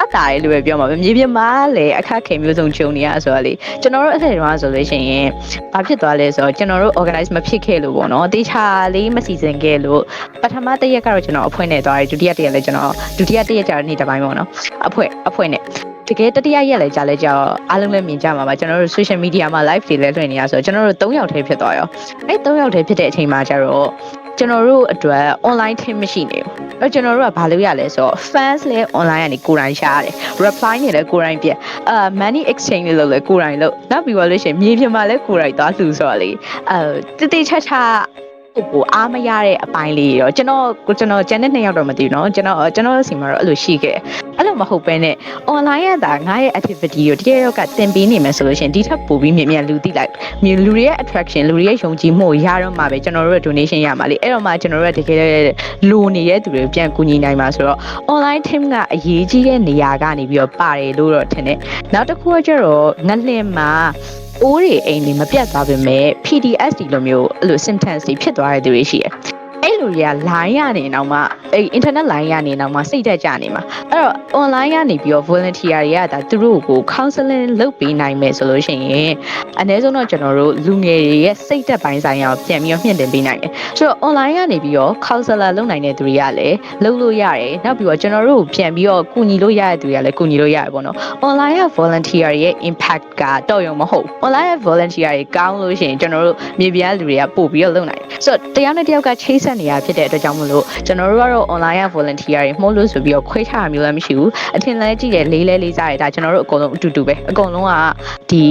Speaker 3: အတားရဲ့လူပဲပြောမှာပဲမြေပြင်မှာလည်းအခက်ခဲမျိုးစုံကြုံနေရဆိုတော့လေကျွန်တော်တို့အဲ့ဒီတော့ဆိုလို့ရှိရင်ဘာဖြစ်သွားလဲဆိုတော့ကျွန်တော်တို့ organize မဖြစ်ခဲ့လို့ပေါ့နော်တေချာလေးမစီစဉ်ခဲ့လို့ပထမတစ်ရက်ကတော့ကျွန်တော်အဖွဲ့နဲ့သွားတယ်ဒုတိယတစ်ရက်လည်းကျွန်တော်ဒုတိယတစ်ရက်ကျတော့နေ့တစ်ပိုင်းပေါ့နော်အဖွဲ့နဲ့တကယ်တတိယရက်လည်းကြာလဲကြာတော့အားလုံးလည်းမြင်ကြမှာပါကျွန်တော်တို့ social media မှာ live တွေလည်းလွှင့်နေရဆိုတော့ကျွန်တော်တို့3ယောက်တည်းဖြစ်သွားရောအဲ့3ယောက်တည်းဖြစ်တဲ့အချိန်မှာကျတော့ကျွန်တော်တို့အတွက် online team မရှိနေဘူးအဲ့ကျွန်တော်တို့ကဘာလုပ်ရလဲဆိုတော့ fans လည်း online ကနေကိုယ်တိုင်ရှာရတယ် reply နေလည်းကိုယ်တိုင်ပြmoney exchange တွေလုပ်လည်းကိုယ်တိုင်လုပ်နောက်ပြီးတော့လို့ရှိရင်မြေပြင်မှာလည်းကိုယ်တိုင်သွားလှူဆိုတော့လေတတိချာချာကိုအားမရတဲ့အပိုင်းလေးတော့ကျွန်တော်ကျန်တဲ့2ယောက်တော့မသိဘူးเนาะကျွန်တော်စီမှာတော့အဲ့လိုရှိခဲ့အဲ့လိုမဟုတ်ဘဲနဲ့ online ရတာငါရဲ့ activity ကိုတကယ်ရောကတင်ပေးနေမယ်ဆိုလို့ရှိရင်ဒီထက်ပိုပြီးမြင်မြန်လူသိလိုက်လူတွေရဲ့ attraction လူတွေရဲ့ယုံကြည်မှုရတော့မှာပဲကျွန်တော်တို့ရဲ့ donation ရမှာလေအဲ့တော့မှကျွန်တော်တို့ကတကယ်လိုနေတဲ့သူတွေပြန်ကူညီနိုင်မှာဆိုတော့ online team ကအရေးကြီးတဲ့နေရာကနေပြီးတော့ပါတယ်လို့တော့ထင်တယ်နောက်တစ်ခုကကျတော့ငလင်မှာအိုးတွေအိမ်တွေမပြတ်သွားပေမဲ့ PTSD လိုမျိုးအဲ့လို symptoms တွေဖြစ်သွားတဲ့သူတွေရှိတယ်အဲ့လိုတွေက line ရနေတော့မှအဲ့ internet line ရနေတော့မှစိတ်သက်ကြနေမှာအဲ့တော့ online ကနေပြီးတော့ volunteer တွေကဒါသူတို့ကို counseling လုပ်ပေးနိုင်မယ်ဆိုလို့ရှိရင်အနည်းဆုံးတော့ကျွန်တော်တို့လူငယ်တွေရဲ့စိတ်သက်ပိုင်းဆိုင်ရာကိုပြန်ပြီးတော့မြင့်တင်ပေးနိုင်တယ်ဆိုတော့ online ကနေပြီးတော့ counselor လုပ်နိုင်တဲ့သူတွေကလည်းလုပ်လို့ရတယ်နောက်ပြီးတော့ကျွန်တော်တို့ပြန်ပြီးတော့ကူညီလို့ရတဲ့သူတွေကလည်းကူညီလို့ရတယ်ပေါ့နော် online က volunteer ရဲ့ impact ကတော့ရုံမဟုတ် online က volunteer တွေကောင်းလို့ရှိရင်ကျွန်တော်တို့မြေပြင်လူတွေကပို့ပြီးတော့လုပ်နိုင်တယ်ဆိုတော့တရားနဲ့တယောက်ကချိတ်ဆက်နေရဖြစ်တဲ့အတွက်ကြောင့်မလို့ကျွန်တော်တို့ကတော့ online က volunteer တွေမှုလို့ဆိုပြီးတော့ခွဲခြားမျိုးလည်းမရှိဘူးအထင်လဲကြည့်တယ်လေးစားတယ်ဒါကျွန်တော်တို့အကုန်လုံးအတူတူပဲအကုန်လုံးကဒီ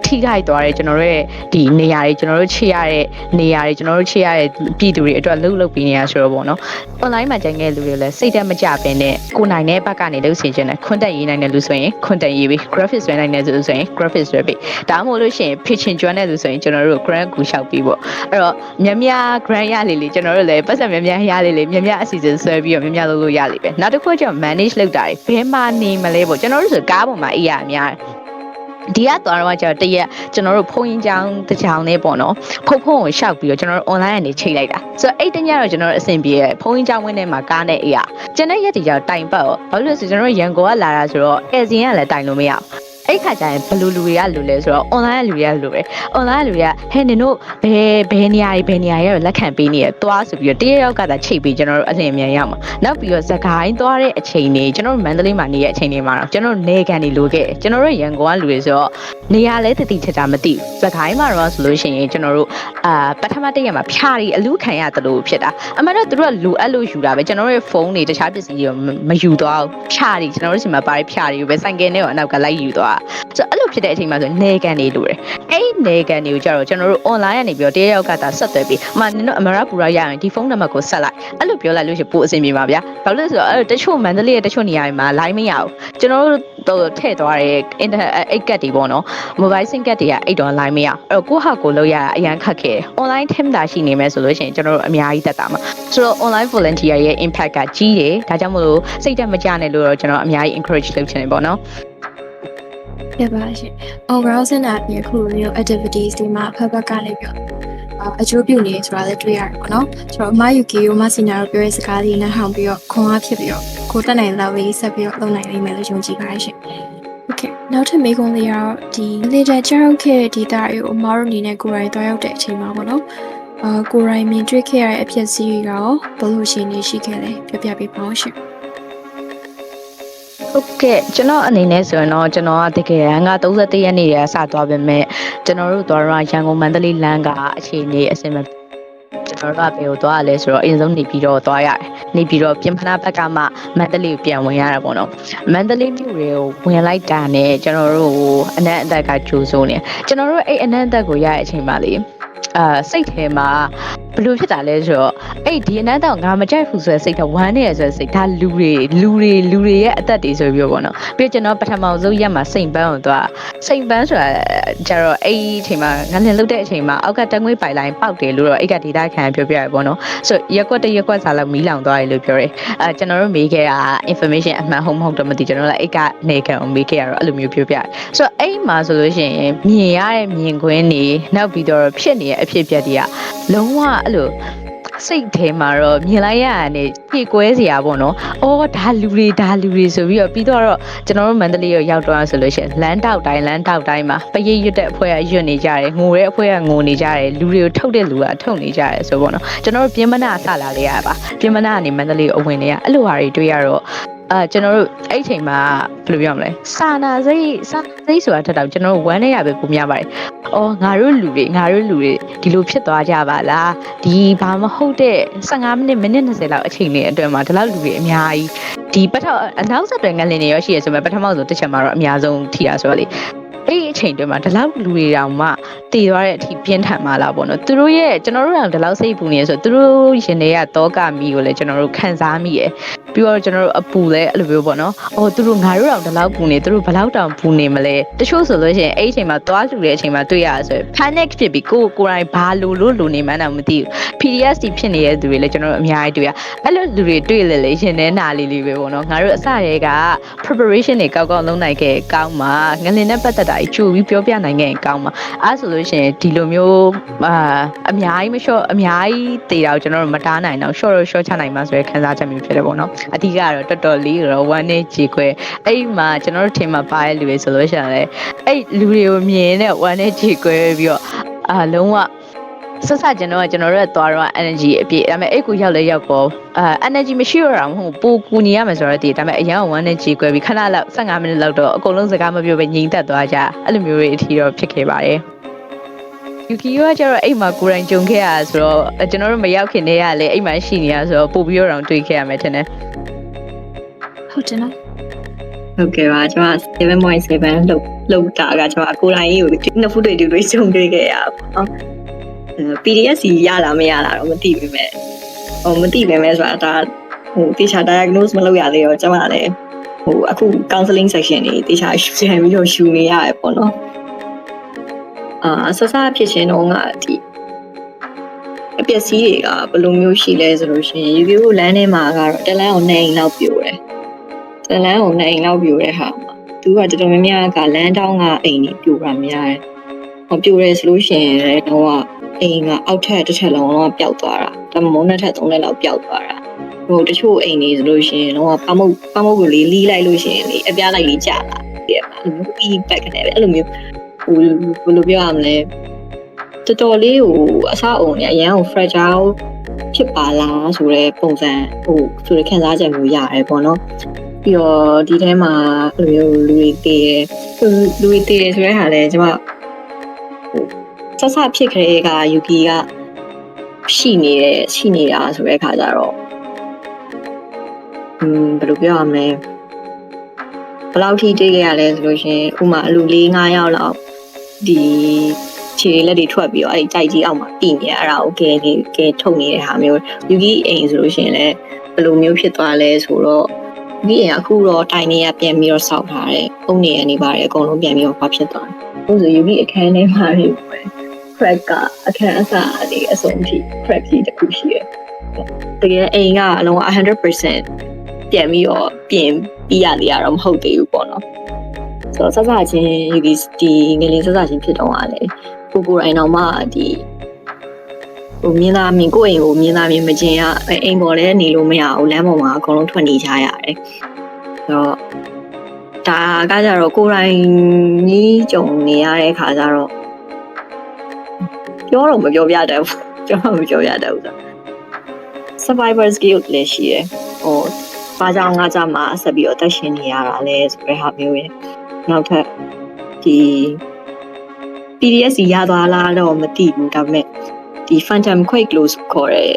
Speaker 3: ထိခိုက်သွားတယ်ကျွန်တော်တို့ရဲ့ဒီနေရာတွေကျွန်တော်တို့ချေရတဲ့နေရာတွေကျွန်တော်တို့ချေရတဲ့ပြည်သူတွေအတွက်လှုပ်ပြီးနေရဆိုတော့ပေါ့နော် online မှာကြိုင်ခဲ့လူတွေလည်းစိတ်တက်မကြပင်နဲ့ကိုနိုင်တဲ့ဘက်ကနေလှုပ်ဆင်ခြင်းနဲ့ content ရေးနိုင်တဲ့လူဆိုရင် content ရေးပြီး graphics ဆွဲနိုင်တဲ့လူဆိုရင် graphics ဆွဲပြီးဒါမှမဟုတ်လို့ရှိရင် pitching ကျွမ်းတဲ့လူဆိုရင်ကျွန်တော်တို့ grant ကူလျှောက်ပြီးပေါ့အဲ့တော့များ grant ရလေကျွန်တော်တို့လည်းပတ်စံများရလေများအစီအစဉ်ဆွဲပြီးတော့များလုပ်လို့ရလိမ့်ပဲနောက်တစ်ခုကျတော့ manage လုပ်တာတွေဘယ်မှာနေမလဲပေါ့ကျွန်တော်တို့ဆိုကားပေါ်မှာအေးရအများဒီကသွားတော့ကျတော့တရက်ကျွန်တော်တို့ဖုန်းရင်ကြောင်းတစ်ချောင်းနဲ့ပေါ့နော်ဖုန်းကိုရှောက်ပြီးတော့ကျွန်တော်တို့ online ကနေချိန်လိုက်တာဆိုတော့အဲ့တညတော့ကျွန်တော်တို့အဆင်ပြေရဖုန်းရင်ကြောင်းဝင်းထဲမှာကားနဲ့အေးရကျန်တဲ့ရက်တွေကျတော့တိုင်ပတ်ရောဘာလို့လဲဆိုကျွန်တော်တို့ရန်ကုန်ကလာတာဆိုတော့အဲစင်ကလည်းတိုင်လို့မရဘူးအဲ့ခါကျရင်ဘလူလူတွေကလူလဲဆိုတော့ online လူတွေကလူပဲ online လူတွေကဟဲ့နင်တို့ဘယ်နေရာရောလက်ခံပေးနေရသွားဆိုပြီးတော့တရက်ရောက်ကသာချိတ်ပြီးကျွန်တော်တို့အလင်းမြန်ရမှာနောက်ပြီးတော့ဇဂိုင်းသွားတဲ့အချိန်တွေကျွန်တော်တို့မန္တလေးမှာနေတဲ့အချိန်တွေမှာတော့ကျွန်တော်တို့နေကန်တွေလိုခဲ့ကျွန်တော်တို့ရန်ကုန်ကလူတွေဆိုတော့နေရာလဲတတိချာမသိဘူးဇဂိုင်းမှာတော့ဆိုလို့ရှိရင်ကျွန်တော်တို့ပထမတစ်ရက်မှာဖြားပြီးအလူခံရတယ်လို့ဖြစ်တာအမှန်တော့သူတို့ကလိုအပ်လို့ယူတာပဲကျွန်တော်တို့ရဲ့ဖုန်းတွေတခြားပစ္စည်းတွေမယူသွားဘူးဖြားပြီးကျွန်တော်တို့စီမှာပါဖြားပြီးပဲဆိုင်ကယ်နဲ့ရောအနောက်ကလိုက်ယူသွားဆိုအဲ့လိုဖြစ်တဲ့အချိန်မှာဆိုနေကန်တွေလိုတယ်အဲ့နေကန်တွေကိုကြတော့ကျွန်တော်တို့ online ကနေပြီးတော့တရက်ရောက်ကသာဆက်သွယ်ပြီးနင်တို့အမရပူရရရင်ဒီဖုန်းနံပါတ်ကိုဆက်လိုက်အဲ့လိုပြောလိုက်လို့ရှိရင်ပိုအဆင်ပြေပါဗျာဘာလို့လဲဆိုတော့အဲ့တချို့မန္တလေးရဲ့တချို့နေရာတွေမှာ line မရဘူးကျွန်တော်တို့ထည့်သွားတဲ့ internet အိတ်ကတ်တွေပေါ့နော် mobile sim ကတ်တွေကအဲ့တော့ line မရအဲ့တော့ကိုယ့်ဟာကိုလောက်ရအရန်ခက်ခဲတယ် online team တာရှိနေမယ်ဆိုလို့ရှိရင်ကျွန်တော်တို့အများကြီးတက်တာမှာဆိုတော့ online volunteer ရဲ့ impact ကကြီးတယ်ဒါကြောင့်မလို့စိတ်တက်မကြနဲ့လို့တော့ကျွန်တော်အများကြီး encourage လုပ်ချင်တယ်ပေါ့နော်ပ
Speaker 2: ြပါရှင် overall စင်တာပြခုမျိုး activities တွေမှာဖက်ကနေပြီးအကျိုးပြုနေဆိုတာလည်းတွေ့ရတယ်ပေါ့နော်ဆိုတော့အမယူကီကိုမစင်နာတို့ပြောတဲ့စကားလေးနဲ့ဟောင်းပြီးတော့ခွန်အားဖြစ်ပြီးတော့ကိုတက်နိုင်လောက်လေးဆက်ပြီးတော့လုပ်နိုင်လိမ့်မယ်လို့ယုံကြည်ပါတယ်ရှင် Okay နောက်ထပ်မေးခွန်းလေးကတော့ဒီလေတဲ့ကြောက်ခဲ့ဒီတာတွေကိုအမတို့အနေနဲ့ကိုယ်တိုင်တွားရောက်တဲ့အချိန်မှာပေါ့နော် ကိုရိုင်းမြင်တွေ့ခဲ့ရတဲ့အဖြစ်အစည်းတွေကရောဘယ်လိုရှိနေရှိခဲ့လဲပြပြပေးပါဦးရှင်
Speaker 3: ဟုတ်ကဲ့ကျွန်တော်အနေနဲ့ဆိုရင်တော့ကျွန်တော်ကတကယ်ငါ31ရက်နေ့တည်းကစသွားပေမဲ့ကျွန်တော်တို့သွားတော့ရန်ကုန်မန္တလေးလမ်းကအခြေအနေအစင်မကျွန်တော်တို့ကဘယ်ကိုသွားရလဲဆိုတော့အရင်ဆုံးနေပြီးတော့သွားရတယ်နေပြီးတော့ပြင်ဖနာဘက်ကမှမန္တလေးကိုပြန်ဝင်ရတာပေါ့နော်မန္တလေးမြို့တွေကိုဝင်လိုက်တာနဲ့ကျွန်တော်တို့အနက်အသက်ကကြိုးစိုးနေကျွန်တော်တို့အဲ့အနက်အသက်ကိုရတဲ့အချိန်မှာလေစိတ်ထဲမှာဘယ်လိုဖြစ်တာလဲဆိုတော့အဲ့ဒီအနက်တော့ငါမကြိုက်ဘူးဆိုတဲ့စိတ်ကဝမ်းနေရဆိုတဲ့စိတ်ဒါလူတွေရဲ့အသက်တွေဆိုပြီးပေါ့နော်ပြီးကျွန်တော်ပထမဆုံးရက်မှာစိန်ပန်းကိုသွားစိန်ပန်းဆိုတာကျတော့အဲ့ဒီအချိန်မှာငလင်လုတ်တဲ့အချိန်မှာအောက်ကတငွေးပိုင်လိုင်းပေါက်တယ်လို့တော့အဲ့ကဒေတာခံပြောပြရပေါ့နော်ဆိုရက်ကွက်စာလောက်မီးလောင်သွားတယ်လို့ပြောတယ်ကျွန်တော်တို့မေးခဲ့တာ information အမှန်ဟုတ်မဟုတ်တော့မသိကျွန်တော်လည်းအဲ့ကနေခံအောင်မေးခဲ့ရတော့အဲ့လိုမျိုးပြောပြတယ်ဆိုတော့အဲ့မှာဆိုလို့ရှိရင်မြင်ရတဲ့မြင်ကွင်းတွေနောက်ပြီးတော့ဖြစ်နေတဲ့အဖြစ်အပျက်တွေကလုံးဝအဲ့လိုစိတ်ထဲမှာတော့မြင်လိုက်ရတာနဲ့ဖြည့်ကွဲစရာပေါ့နော်။အော်ဒါလူတွေဆိုပြီးတော့ပြီးတော့ကျွန်တော်တို့မန္တလေးကိုရောက်တော့ဆိုလို့ရှိရင်လမ်းတောက်တိုင်းမှာပရိတ်ရွတ်တဲ့အဖွဲ့ကရွတ်နေကြတယ်ငိုတဲ့အဖွဲ့ကငိုနေကြတယ်လူတွေကိုထုတ်တဲ့လူကထုတ်နေကြတယ်ဆိုပေါ့နော်။ကျွန်တော်တို့ပြင်မနာဆလာလေးရပါပြင်မနာကနေမန္တလေးကိုအဝင်နေရအဲ့လိုဟာတွေတွေ့ရတော့ကျွန်တော်တို့အဲ့ချိန်မှာဘယ်လိုပြောမလဲစာနာစိတ်ဆိုတာထက်တော့ကျွန်တော်တို့ဝမ်းနေရပဲပုံများပါတယ်။အော်ငါတို့လူတွေဒီလိုဖြစ်သွားကြပါလားဒီဘာမဟုတ်တဲ့15မိနစ်20လောက်အချိန်လေးအတွင်းမှာဒီလောက်လူတွေအများကြီးဒီပထမအနောက်ဆက်တွဲငလင်တွေရောရှိရဆိုပေမဲ့ပထမဆုံးတစ်ချက်မှာတော့အများဆုံးထိတာဆိုတော့လေအဲ့ဒီအချိန်တွင်းမှာဒီလောက်လူတွေတောင်မှတည်သွားတဲ့အထိပြင်းထန်မှလာပေါ့နော်သူတို့ရဲ့ကျွန်တော်တို့ကဒီလောက်စိတ်ပူနေရဆိုသူတို့ရင်တွေကတောကမီကိုလည်းကျွန်တော်တို့ခံစားမိရယ်ပြီးတော့ကျွန်တော်တို့အပူလည်းအဲ့လိုမျိုးပေါ့နော်အော်သူတို့ငါတို့တောင်ဒီလောက်ပူနေသူတို့ဘယ်လောက်တောင်ပူနေမလဲတချို့ဆိုလို့ရှိရင်အဲ့ဒီအချိန်မှာသွားလူတဲ့အချိန်မှာတွေ့ရဆိုရင် panic ဖြစ်ပြီးကိုယ်တိုင်ဘာလို့နေမှန်းတော့မသိဘူး PTSD ဖြစ်နေတဲ့သူတွေလည်းကျွန်တော်တို့အများကြီးတွေ့ရအဲ့လိုလူတွေတွေ့လေရင်ထဲနာလေးပဲပေါ့နော်ငါတို့အစရဲက preparation တွေကောက်လုံးနိုင်ခဲ့ကောင်းမှာငလင်နဲ့ပတ်သက်တာကြိုပြီးပြောပြနိုင်ခဲ့ကောင်းမှာအဲ့ဆိုလို့ရှိရင်ဒီလိုမျိုးအများကြီးတည်တော့ကျွန်တော်တို့မတားနိုင်တော့ short ချနိုင်မှာဆိုရယ်ခန်းစားချက်မျိုးဖြစ်တယ်ပေါ့နော်အဓိကတော့တော်တော်လေးတော့ဝမ်းနဲ့ကြေခွဲအဲ့မှာကျွန်တော်တို့ထင်မှာပါတဲ့လူတွေဆိုလို့ရှိရင်လည်းအဲ့လူတွေကိုမြင်တဲ့ဝမ်းနဲ့ကြေခွဲပြီးတော့လုံးဝဆက်ဆက်ကျွန်တော်တို့သွားတော့ energy အပြည့်ဒါပေမဲ့အဲ့ကိုရောက်လဲရောက်ပေါ်energy မရှိတော့တာမဟုတ်ပူကူညီရမယ်ဆိုတော့ဒီဒါပေမဲ့အရင်ကဝမ်းနဲ့ကြေခွဲပြီးခဏလောက်15မိနစ်လောက်တော့အကုန်လုံးစကားမပြောဘဲငြိမ်သက်သွားကြအဲ့လိုမျိုးတွေအထီတော့ဖြစ်ခဲ့ပါတယ်ယူကီကကျတော့အိမ်မှာကိုယ်တိုင်ကြုံခဲ့ရဆိုတော့ကျွန်တော်တို့မရောက်ခင်တည်းကလည်းအိမ်မှာရှိနေရဆိုတော့ပို့ပြီးတော့တွေ့ခဲ့ရမယ်ထင်တယ်
Speaker 2: ဟုတ်တယ်နော်ဟ
Speaker 4: ုတ်ကဲ့ပါကျွန်မ 7.7 လောက်တာကကျွန်မကိုယ်တိုင်ကြီးကိုနှစ်ဖူးတွေကြုံတွေ့ခဲ့ရပါတော့PDF စီရလားမရလားတော့မသိပေမဲ့မသိပေမဲ့ဆိုတာဒါတေချာ diagnose မလုပ်ရသေးတော့ကျွန်မလည်းအခု counseling section တွေတေချာပြန်ပြီးတော့ရှူနေရတယ်ပေါ့နော်ဆဆဖြစ်ရှင်တော့ကဒီအပျက်စီးတွေကဘယ်လိုမျိုးရှိလဲဆိုလို့ရှိရင်ယူကိုလမ်းထဲမှာကတော့တလန်းကို2အိမ်လောက်ပြိုတယ်တလန်းကို2အိမ်လောက်ပြိုတဲ့ဟာမှာသူကတော်တော်များများကလမ်းတောင်းကအိမ်ကြီးပြိုတာများတယ်ပြိုတယ်ဆိုလို့ရှိရင်လည်းတော့အိမ်ကအောက်ထပ်တစ်ထပ်လုံးတော့ပျောက်သွားတာဒါမှမဟုတ်2ထပ်3ထပ်လောက်ပျောက်သွားတာတချို့အိမ်တွေဆိုလို့ရှိရင်တော့ပမုတ်ကိုလီးလိုက်လို့ရှိရင်လေအပြားလိုက်လေးကျလာတယ်အဲ့လိုမျိုးပြီးဘက်ကနေပဲအဲ့လိုမျိုးဘယ်လိုပြောရမလဲတော်တော်လေးကိုအဆောက်အုံနဲ့အရန်ကို fragile ဖြစ်ပါလားဆိုတဲ့ပုံစံဆိုတဲ့ခံစားချက်မျိုးရတယ်ပေါ့နော်ပြီးတော့ဒီထဲမှာဘယ်လိုမျိုးလူတွေတည်တယ်ဆိုတဲ့ဟာလဲကျွန်မဆက်ဖြစ်ခဲ့တဲ့ကယူကီကရှိနေတာဆိုတဲ့အခါကျတော့ဘယ်လိုပြောရမလဲဘယ်လောက်ထိတေးခဲ့ရလဲဆိုလို့ရှိရင်ဥမာလူ4-5ယောက်လောက်ဒီခြေလက်တွေထွက်ပြီးတော့အဲ့ဒီကြိုက်ကြီးအောက်မှာပြည်နေအဲ့ဒါကိုကဲထုတ်နေတဲ့ဟာမျိုးယူကီအိမ်ဆိုလို့ရှိရင်လည်းဘယ်လိုမျိုးဖြစ်သွားလဲဆိုတော့ဒီအိမ်အခုတော့တိုင်နေရပြန်ပြီးတော့စောက်ထားတယ်ပုံနေရနေပါတယ်အကုန်လုံးပြန်ပြီးတော့ဘာဖြစ်သွားလဲဆိုယူကီအခန်းထဲမှာနေပဲ crack ကအခန်းအစားလေးအစုံထိ crack ကြီးတစ်ခုရှိတယ်တကယ်အိမ်ကအလုံး 100% ပြန်ပြီးတော့ပြင်ပြီးရသေးတာတော့မဟုတ်သေးဘူးပေါ့နော်ဆိုတော့စချင်းယူကီဒီငလင်းစချင်းဖြစ်တော့ရတယ်ကိုယ်တိုင်တော့မှဒီမြင်သားမြင်ကိုယ့်အိမ်ကိုမြင်သားမြင်မကျင်ရအိမ်ပေါ်လည်းနေလို့မရဘူးလမ်းပေါ်မှာအကုန်လုံးထွက်နေကြရတယ်ဆိုတော့ဒါကကြတော့ကိုယ်တိုင်ကြီးကြုံနေရတဲ့အခါကျတော့ပြောတော့မပြောပြတတ်ဘူး ကျွန်တော်မပြောရတော့ဘူး survivor skill လည်းရှိရယ်ဟိုဘာကြောင့်ငါကြမှာဆက်ပြီးတော့တက်ရှင်နေရတာလဲဆိုတဲ့ဟာမျိုးရယ်နောက်ထပ်ဒီ PDS ရသွားလားတော့မသိဘူးဒါပေမဲ့ဒီ phantom quake လို့ခေါ်တဲ့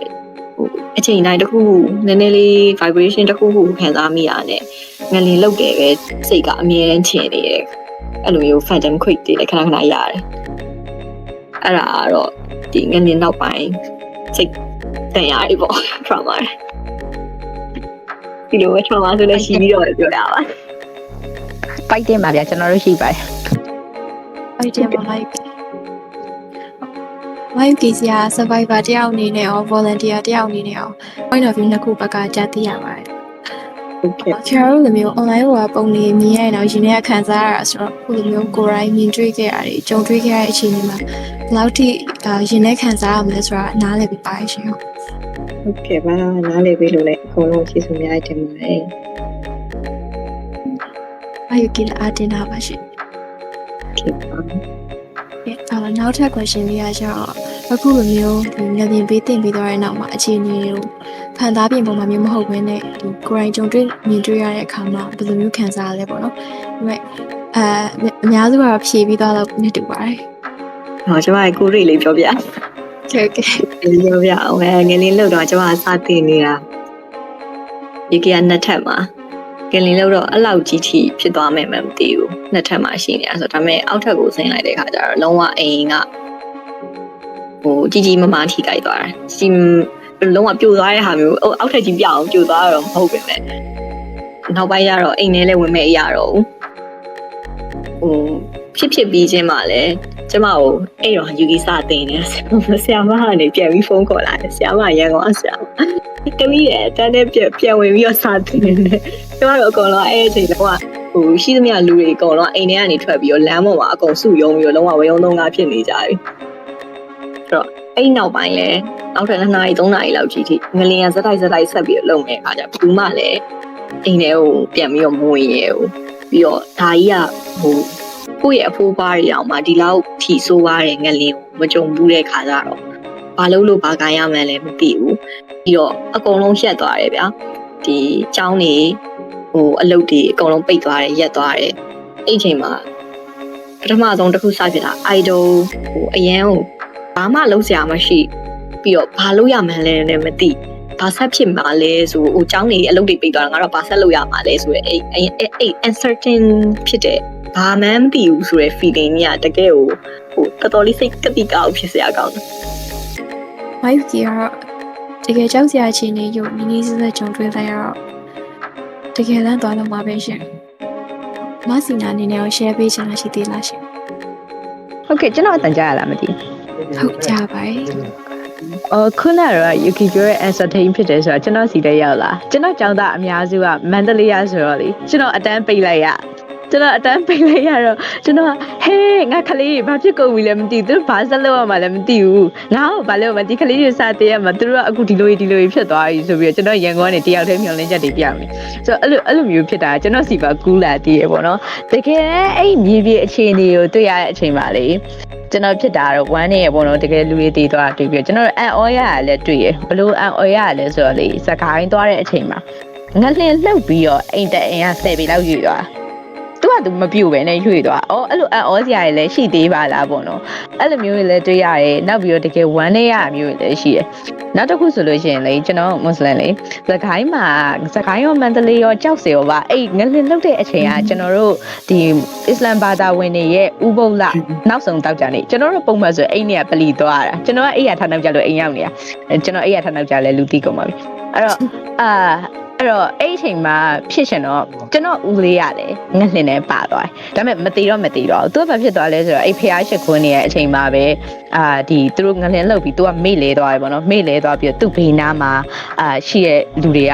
Speaker 4: ဟိုအချိန်တိုင်းတစ်ခုနည်းနည်းလေး vibration တစ်ခုခုခံစားမိရတယ်ငလင်လောက်တယ်ပဲစိတ်ကအမြဲတမ်းချင်နေတယ်အဲ့လိုမျိုး phantom quake တွေလည်းခဏခဏရတယ်အဲ့ဒါကတော့ဒီငလင်နောက်ပိုင်းစိတ်တန်ရတယ်ပေါ့ trauma ဒီလိုပဲ trauma ဆိုလည်းရှိပြီးတော့ပြောရပါ
Speaker 3: ပိုက်တင်ပါဗျာကျွန်တော်တို့ရှိပါတယ်
Speaker 2: အဲ့ဒီမှာ live ကြီးစရာ survivor တယောက်အနေနဲ့ရော volunteer တယောက်အနေနဲ့ရော point of view နှစ်ခုဘက်ကကြားသိရပါတယ်
Speaker 4: ဟုတ်ကဲ့
Speaker 2: ကျတော်တို့လိုမျိုး online ဟိုပုံလေးမြင်ရရင်တော့ရှင်တွေကခံစားရတာဆိုတော့ခုလိုမျိုးကိုယ်တိုင်မြင်တွေ့ခဲ့ရတယ်ကြုံတွေ့ခဲ့ရတဲ့အခြေအနေမှာဘယ်လောက်ထိရှင်နဲ့ခံစားရမလဲဆိုတာနားလည်ပြီးပါရှင်ဟုတ်
Speaker 4: ဟုတ်ကဲ့ပါနားလည်ပြီလို့လည်းအကုန်လုံးကျေးဇူးများတင်ပါတယ်
Speaker 2: အဲ့ဒီကိလာအတင်တာပါရှင်
Speaker 4: ဖြစ်ပါ
Speaker 2: နောက်ထပ် question လေးကကျတော့အခုလိုမျိုးဒီငလျင်ပေးတင်ပြီးသွားတဲ့နောက်မှာအခြေအနေကိုခံစားပြင်ပုံမှာမျိုးမဟုတ်ဘဲနဲ့ဒီကိုယ်တိုင်ကြုံတွေ့မြင်တွေ့ရတဲ့အခါမှာဘယ်လိုမျိုးခံစားရလဲပေါ့နော်ဒါပေမဲ့အများစုကတော့ဖြေပြီးသွားတော့နေတူပါတယ်
Speaker 4: ဟောကျွန်မကိုရိတ်လေးပြောပြ
Speaker 2: ကဲကဲ
Speaker 4: ပြောပြအောင်ငယ်လေးလောက်တော့ကျွန်မစတင်နေတာရေကနှစ်ထပ်မှာငယ်လေးလောက်တော့အဲ့လောက်ကြီးထိဖြစ်သွားမယ်မသိဘူးနှစ်ထပ်မှာရှိနေတာဆိုတော့ဒါပေမဲ့အောက်ထပ်ကိုဆင်းလိုက်တဲ့ခါကျတော့လုံးဝအိမ်ကဟိုကြီးကြီးမမထိကြိုက်သွားတာကြီးလုံးဝပြိုသွားတဲ့ဟာမျိုးအောက်ထပ်ကြီးပြအောင်ပြိုသွားတော့မဟုတ်ပဲနဲ့နောက်ပိုင်းကျတော့အိမ်ထဲလည်းဝင်မဲ့အရာတော့ဟိုဖြစ်ပြီးချင်းမှလည်းကျမကိုအဲ့တော့ယူကီစတင်နေဆရာမကနေပြန်ပြီးဖုန်းခေါ်လာတယ်ဆရာမရန်ကုန်ဆရာတမီးရဲ့တန်းနဲ့ပြန်ဝင်ပြီးတော့စတင်နေတယ်ကျမတို့အကုန်လုံးအဲ့အချိန်တော့ဟိုရှိသမျှလူတွေအကုန်လုံးအိမ်ထဲကနေထွက်ပြီးတော့လမ်းပေါ်မှာအကုန်စုယုံပြီးတော့လုံးဝဝယုံသုံးကားဖြစ်နေကြပြီအဲ့တော့အဲ့နောက်ပိုင်းလဲနောက်ထပ်2နာရီ3နာရီလောက်ကြီးထိငလျင်ရဇက်တိုက်ဆက်ပြီးတော့လုံနေအခါကျဘူးမှလည်းအိမ်ထဲကိုပြန်ပြီးတော့မဝင်ရဘူးပြီးတော့ဒါကြီးကဟိုကိုယ့်ရဲ့အဖိုးပါးတွေအောင်မှဒီလောက်ထီဆိုးသွားတဲ့ငလျင်ကိုမကြုံဘူးတဲ့ခါကျတော့ဘာလို့ဘာကိုင်းရမှန်းလည်းမသိဘူးပြီးတော့အကုန်လုံးရက်သွားတယ်ဗျာဒီเจ้าနေဟိုအလုပ်တွေအကုန်လုံးပိတ်သွားတယ်ရက်သွားတယ်အဲ့ချိန်မှာပထမဆုံးတစ်ခုစဖြစ်တာ idol ဟိုအရန်ကိုဘာမှလုံးစရာမရှိပြီးတော့ဘာလို့ရမှန်းလဲလည်းမသိဘာဆက်ဖြစ်မှာလဲဆိုဟိုเจ้าနေအလုပ်တွေပိတ်သွားတာငါတော့ဘာဆက်လုပ်ရမှာလဲဆိုရယ်အဲ့ uncertain ဖြစ်တဲ့ဘာမှမသိဘူးဆိုရယ် feeling ကြီးကတကယ်ဟိုတော်တော်လေးစိတ်ကတိကောက်ဖြစ်စရာကောင်းတယ်
Speaker 2: မိုက်ကြီးကတော့တကယ်ကြောက်စရာအခြေအနေကိုနီးနီးစက်စက်ကြုံတွေ့လိုက်ရတော့တကယ်လမ်းသွားလို့မှာပဲရှင်မဆီနာအနေနဲ့ရော share ပေးချင်တာရှိသေးလားရှင်
Speaker 3: ဟုတ်ကဲ့ကျွန်တော်အတန်ကြားရလားမသိ
Speaker 2: ဟုတ်ကြပါတယ်
Speaker 3: ခုနကတော့ Yuki ပြောရဲ့ entertain ဖြစ်တယ်ဆိုတော့ကျွန်တော်စီတဲ့ရောက်လာကျွန်တော်ကျောင်းသားအများစုကမန္တလေးရဆိုတော့လေကျွန်တော်အတန်းပိတ်လိုက်ရကျွန်တော်အတန်းပိတ်လိုက်ရတော့ကျွန်တော်ဟေးငါကလေးဘာဖြစ်ကုန်ပြီလဲမသိဘူးသူဘာဆက်လုပ်ရမှာလဲမသိဘူးငါ့ကိုဘာလုပ်မှာဒီကလေးတွေစတဲ့ရမှာသူတို့ကအခုဒီလိုဖြစ်သွားပြီဆိုပြီးတော့ကျွန်တော်ရန်ကုန်ကနေတယောက်တည်းမျှော်လင့်ချက်တွေပြမယ်ဆိုတော့အဲ့လိုမျိုးဖြစ်တာကျွန်တော်စီပါကူးလာတည်ရပေါ့နော်တကယ်အဲ့မြေပြေအခြေအနေကိုတွေ့ရတဲ့အချိန်မှာလေကျွန်တော်ဖြစ်တာတော့ဝမ်းနေရပေါ့နော်တကယ်လူတွေတည်သွားတွေ့ပြီးကျွန်တော်အန်အော်ရရလဲတွေ့ရဘလို့အန်အော်ရရလဲဆိုတော့လေစကိုင်းသွားတဲ့အချိန်မှာငလျင်လှုပ်ပြီးတော့အိမ်တက်အိမ်က10ပေလောက်ယူသွားသူမပြူပဲနဲ့ရွှေ့သွား။အဲ့လိုအံ့ဩစရာတွေလည်းရှိသေးပါလားပေါ့နော်။အဲ့လိုမျိုးတွေလည်းတွေ့ရတယ်။နောက်ပြီးတော့တကယ်ဝမ်းနေရမျိုးတွေလည်းရှိတယ်။နောက်တစ်ခုဆိုလို့ရှိရင်လေကျွန်တော်မွတ်စလင်လေစကိုင်းရောမန္တလေးရောကြောက်စရောပါအဲ့ငလင်လှုပ်တဲ့အချိန်ကကျွန်တော်တို့ဒီအစ္စလမ်ဘာသာဝင်တွေရဲ့ဥပုပ်လနောက်ဆုံးတောက်ကြနေကျွန်တော်တို့ပုံမှန်ဆိုအိမ်တွေကပလီသွားတာကျွန်တော်ကအိမ်ရထားနောက်ကြလို့အိမ်ရောက်နေတာကျွန်တော်အိမ်ရထားနောက်ကြလဲလူတီးကုန်ပါပြီ။အဲ့တော့အဲ့တော့အဲ့အချိန်မှာဖြစ်ရှင်တော့ကျွန်တော်ဦးလေးရတယ်ငှက်လှင်နဲ့ပါသွားတယ်ဒါပေမဲ့မတီတော့သူကဘာဖြစ်သွားလဲဆိုတော့အဲ့ဖျားရှိခွန်းနေရဲ့အချိန်မှာပဲဒီသူတို့ငှက်လှင်လှုပ်ပြီးသူကမေ့လဲသွားတယ်ပေါ့နော်မေ့လဲသွားပြီးတော့သူ့ဘေးနားမှာရှိရဲ့လူတွေက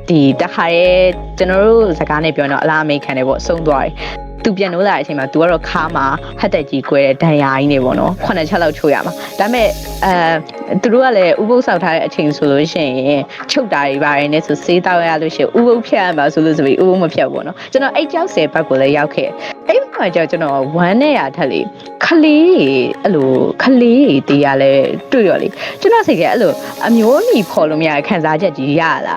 Speaker 3: ဒီတခါရဲကျွန်တော်တို့စကားနဲ့ပြောတော့အလားအမိခံတယ်ပေါ့ဆုံးသွားတယ် သူပြန်လို့လာတဲ့အချိန်မှာ तू ကတော့ခါမှာဟတ်တက်ကြီးကွဲတဲ့ဒဏ်ရာကြီးနေပေါ့နော်9ချက်လောက်ချိုးရမှာဒါပေမဲ့သူတို့ကလည်းဥပုသ်ဆောက်ထားတဲ့အချိန်ဆိုလို့ရှိရင်ချုပ်တာတွေပါတယ်နဲ့ဆိုစေးတောက်ရလို့ရှိရင်ဥပုသ်ဖြတ်ရမှာဆိုလို့ဆိုပြီးဥပုသ်မဖြတ်ဘူးနော်ကျွန်တော်အဲ့ကြောက်10ဘက်ကိုလည်းရောက်ခဲ့အဲ့မှာကျတော့ကျွန်တော်ဝမ်းနဲ့ရထက်လေခလေးအဲ့လိုခလေးတေးရလဲတွေ့ရောလေကျွန်တော်စိတ်ကအဲ့လိုအမျိုးအမည်ဖော်လို့မရခံစားချက်ကြီးရလာ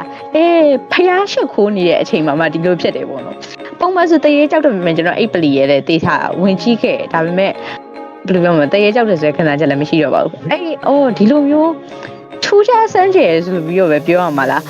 Speaker 3: ဖျားရှက်ခိုးနေတဲ့အချိန်မှာမှဒီလိုဖြစ်တယ်ပေါ့နော်ပုံမှန်ဆိုတရေကြောက်တယ်ပြင်ကျွန်တော်အိတ်ပလီရဲတဲ့တေးထားဝင်ကြည့်ခဲ့ဒါပေမဲ့ဘယ်လိုပြောမလဲတရေကြောက်တယ်ဆိုတဲ့ခံစားချက်လည်းမရှိတော့ပါဘူးဒီလိုမျိုးထူးခြားစမ်းကြယ်ဆိုပြီးတော့ပဲပြောရမှာလား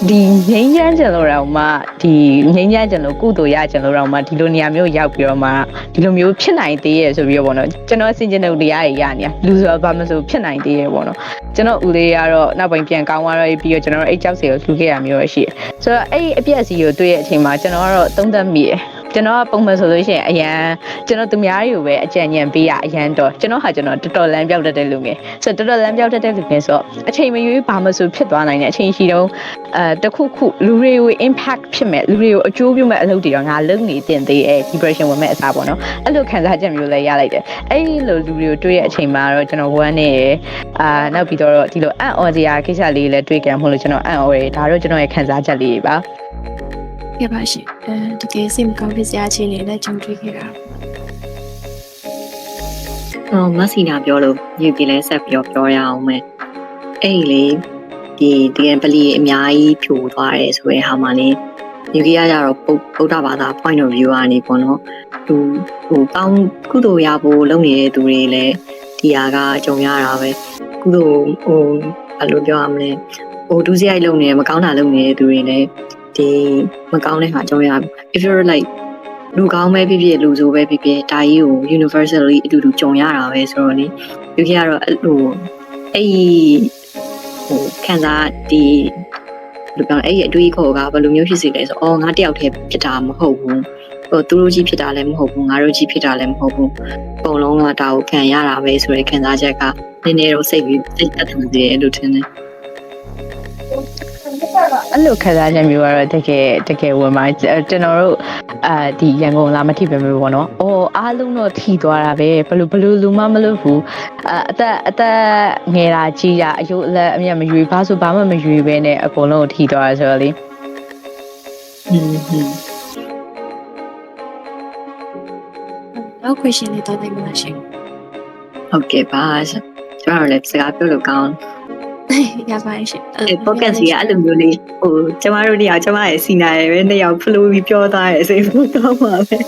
Speaker 3: ဒီငိမ့်ချမ်းကျင်လို့တော့မှဒီငိမ့်ချမ်းကျင်လို့ကုသိုလ်ရကျင်လို့တော့မှဒီလိုနေရာမျိုးရောက်ပြီးတော့မှဒီလိုမျိုးဖြစ်နိုင်သေးရဲ့ဆိုပြီးတော့ပေါ့နော်ကျွန်တော်စင်ကျင်တဲ့တရားတွေရနေတာလူဆိုတော့ဘာမှမဆိုဖြစ်နိုင်သေးရဲ့ပေါ့နော်ကျွန်တော်ဦးလေးကတော့နောက်ပိုင်းပြန်ကောင်းသွားတော့ပြီးတော့ကျွန်တော်တို့အဲ့ကြောက်စီကိုလှူခဲ့ရမျိုးရှိတယ်ဆိုတော့အဲ့အပြက်စီကိုတွေ့ရဲ့အချိန်မှာကျွန်တော်ကတော့သုံးသပ်မိတယ်ကျွန်တော်ကပုံမှန်ဆိုလို့ရှိရင်အရန်ကျွန်တော်သူများတွေကိုပဲအကြံဉာဏ်ပေးရအရန်တော့ကျွန်တော်တော်တော်လမ်းပြောက်တတ်တဲ့လူငယ်ဆိုတော့တော်တော်လမ်းပြောက်တတ်တဲ့လူငယ်ဆိုတော့အချိန်မရွေးဘာမှဆိုဖြစ်သွားနိုင်တဲ့အချိန်ရှိတော့တခုခုလူတွေကို impact ဖြစ်မဲ့လူတွေကိုအကျိုးပြုမဲ့အလုပ်တွေတော့ငါလုပ်နေတင်သေးရဲ့ depression ဝင်မဲ့အစားပေါ့နော်အဲ့လိုခံစားချက်မျိုးလည်းရလိုက်တယ်အဲ့လိုလူတွေကိုတွေ့ရဲ့အချိန်မှာတော့ကျွန်တော်ဝမ်းနေရနောက်ပြီးတော့ဒီလိုအံ့ဩစရာကိစ္စလေးလည်းတွေ့ကြမို့လို့ကျွန်တော်အံ့ဩရဒါတော့ကျွန်တော်ရဲ့ခံစားချက်လေးပါ
Speaker 2: ကဲပါရှင်တကယ်စိတ်မကောင်းဖြစ်စရာအခြေအနေနဲ့ကြုံတွေ့ခဲ့တာ
Speaker 4: မဆီနာပြောလို့ယူပြီးလဲဆက်ပြီးပြောရအောင်မယ်အဲ့လေဒီပလီအများကြီးဖြိုသွားတယ်ဆိုတဲ့ဟာမှလေယူကြီးရကြတော့ဗုဒ္ဓဘာသာ point of view ကနေပေါ့နော်သူကောင်းကုသိုလ်ရဖို့လုပ်နေတဲ့သူတွေလည်းဒီဟာကကြုံရတာပဲကုသိုလ်ဘယ်လိုပြောရမလဲဒုစရိုက်လုပ်နေမကောင်းတာလုပ်နေတဲ့သူတွေလည်းဒီမကောင်းတဲ့ဟာကြုံရ if you're like လူကောင်းပဲဖြစ်ဖြစ်လူဆိုပဲဖြစ်ဖြစ်ဒါကြီးကို universally အတူတူကြုံရတာပဲဆိုတော့လေယူကြီးကတော့ခံစားဒီလူပြောအဲ့အတွေးခေါ်ကဘယ်လိုမျိုးဖြစ်စီလဲဆိုငါတယောက်တည်းဖြစ်တာမဟုတ်ဘူးသူတို့ကြီးဖြစ်တာလည်းမဟုတ်ဘူးငါတို့ကြီးဖြစ်တာလည်းမဟုတ်ဘူးအကုန်လုံးကဒါကိုခံရတာပဲဆိုတဲ့ခံစားချက်ကနည်းနည်းတော့စိတ်သက်သာစေတယ်လို့ထင်တယ်
Speaker 3: အဲ့လိုခံစားချက်မျိုးကတော့တကယ်ဝင်ပါကျွန်တော်တို့ဒီရန်ကုန်လာမထိပဲမျိုးပေါ့နော်အားလုံးတော့ထိသွားတာပဲဘလို့လူမလုပ်ဘူးအသက်ငယ်တာကြီးတာအယုတ်အလက်အမြတ်မရွေဘာဆိုဘာမှမရွေပဲနဲ့အကုန်လုံးထိသွားဆိုတော့လေ
Speaker 2: နောက် question လေးတော့နိုင်မလားရှင်
Speaker 4: ဟုတ်ကဲ့ပါကျွန်တော်လည်းစကားပြောလို့ကောင်း
Speaker 2: ရပါရှင်
Speaker 4: podcast ကြီးအဲ့လိုမျိုးလေးကျမတို့နှစ်ယောက်ကျမရဲ့စီနာရဲ့ပဲနှစ်ယောက်ဖလိုပြီးပြောသားရဲ့စိတ်ဖို့တော့ပါပဲ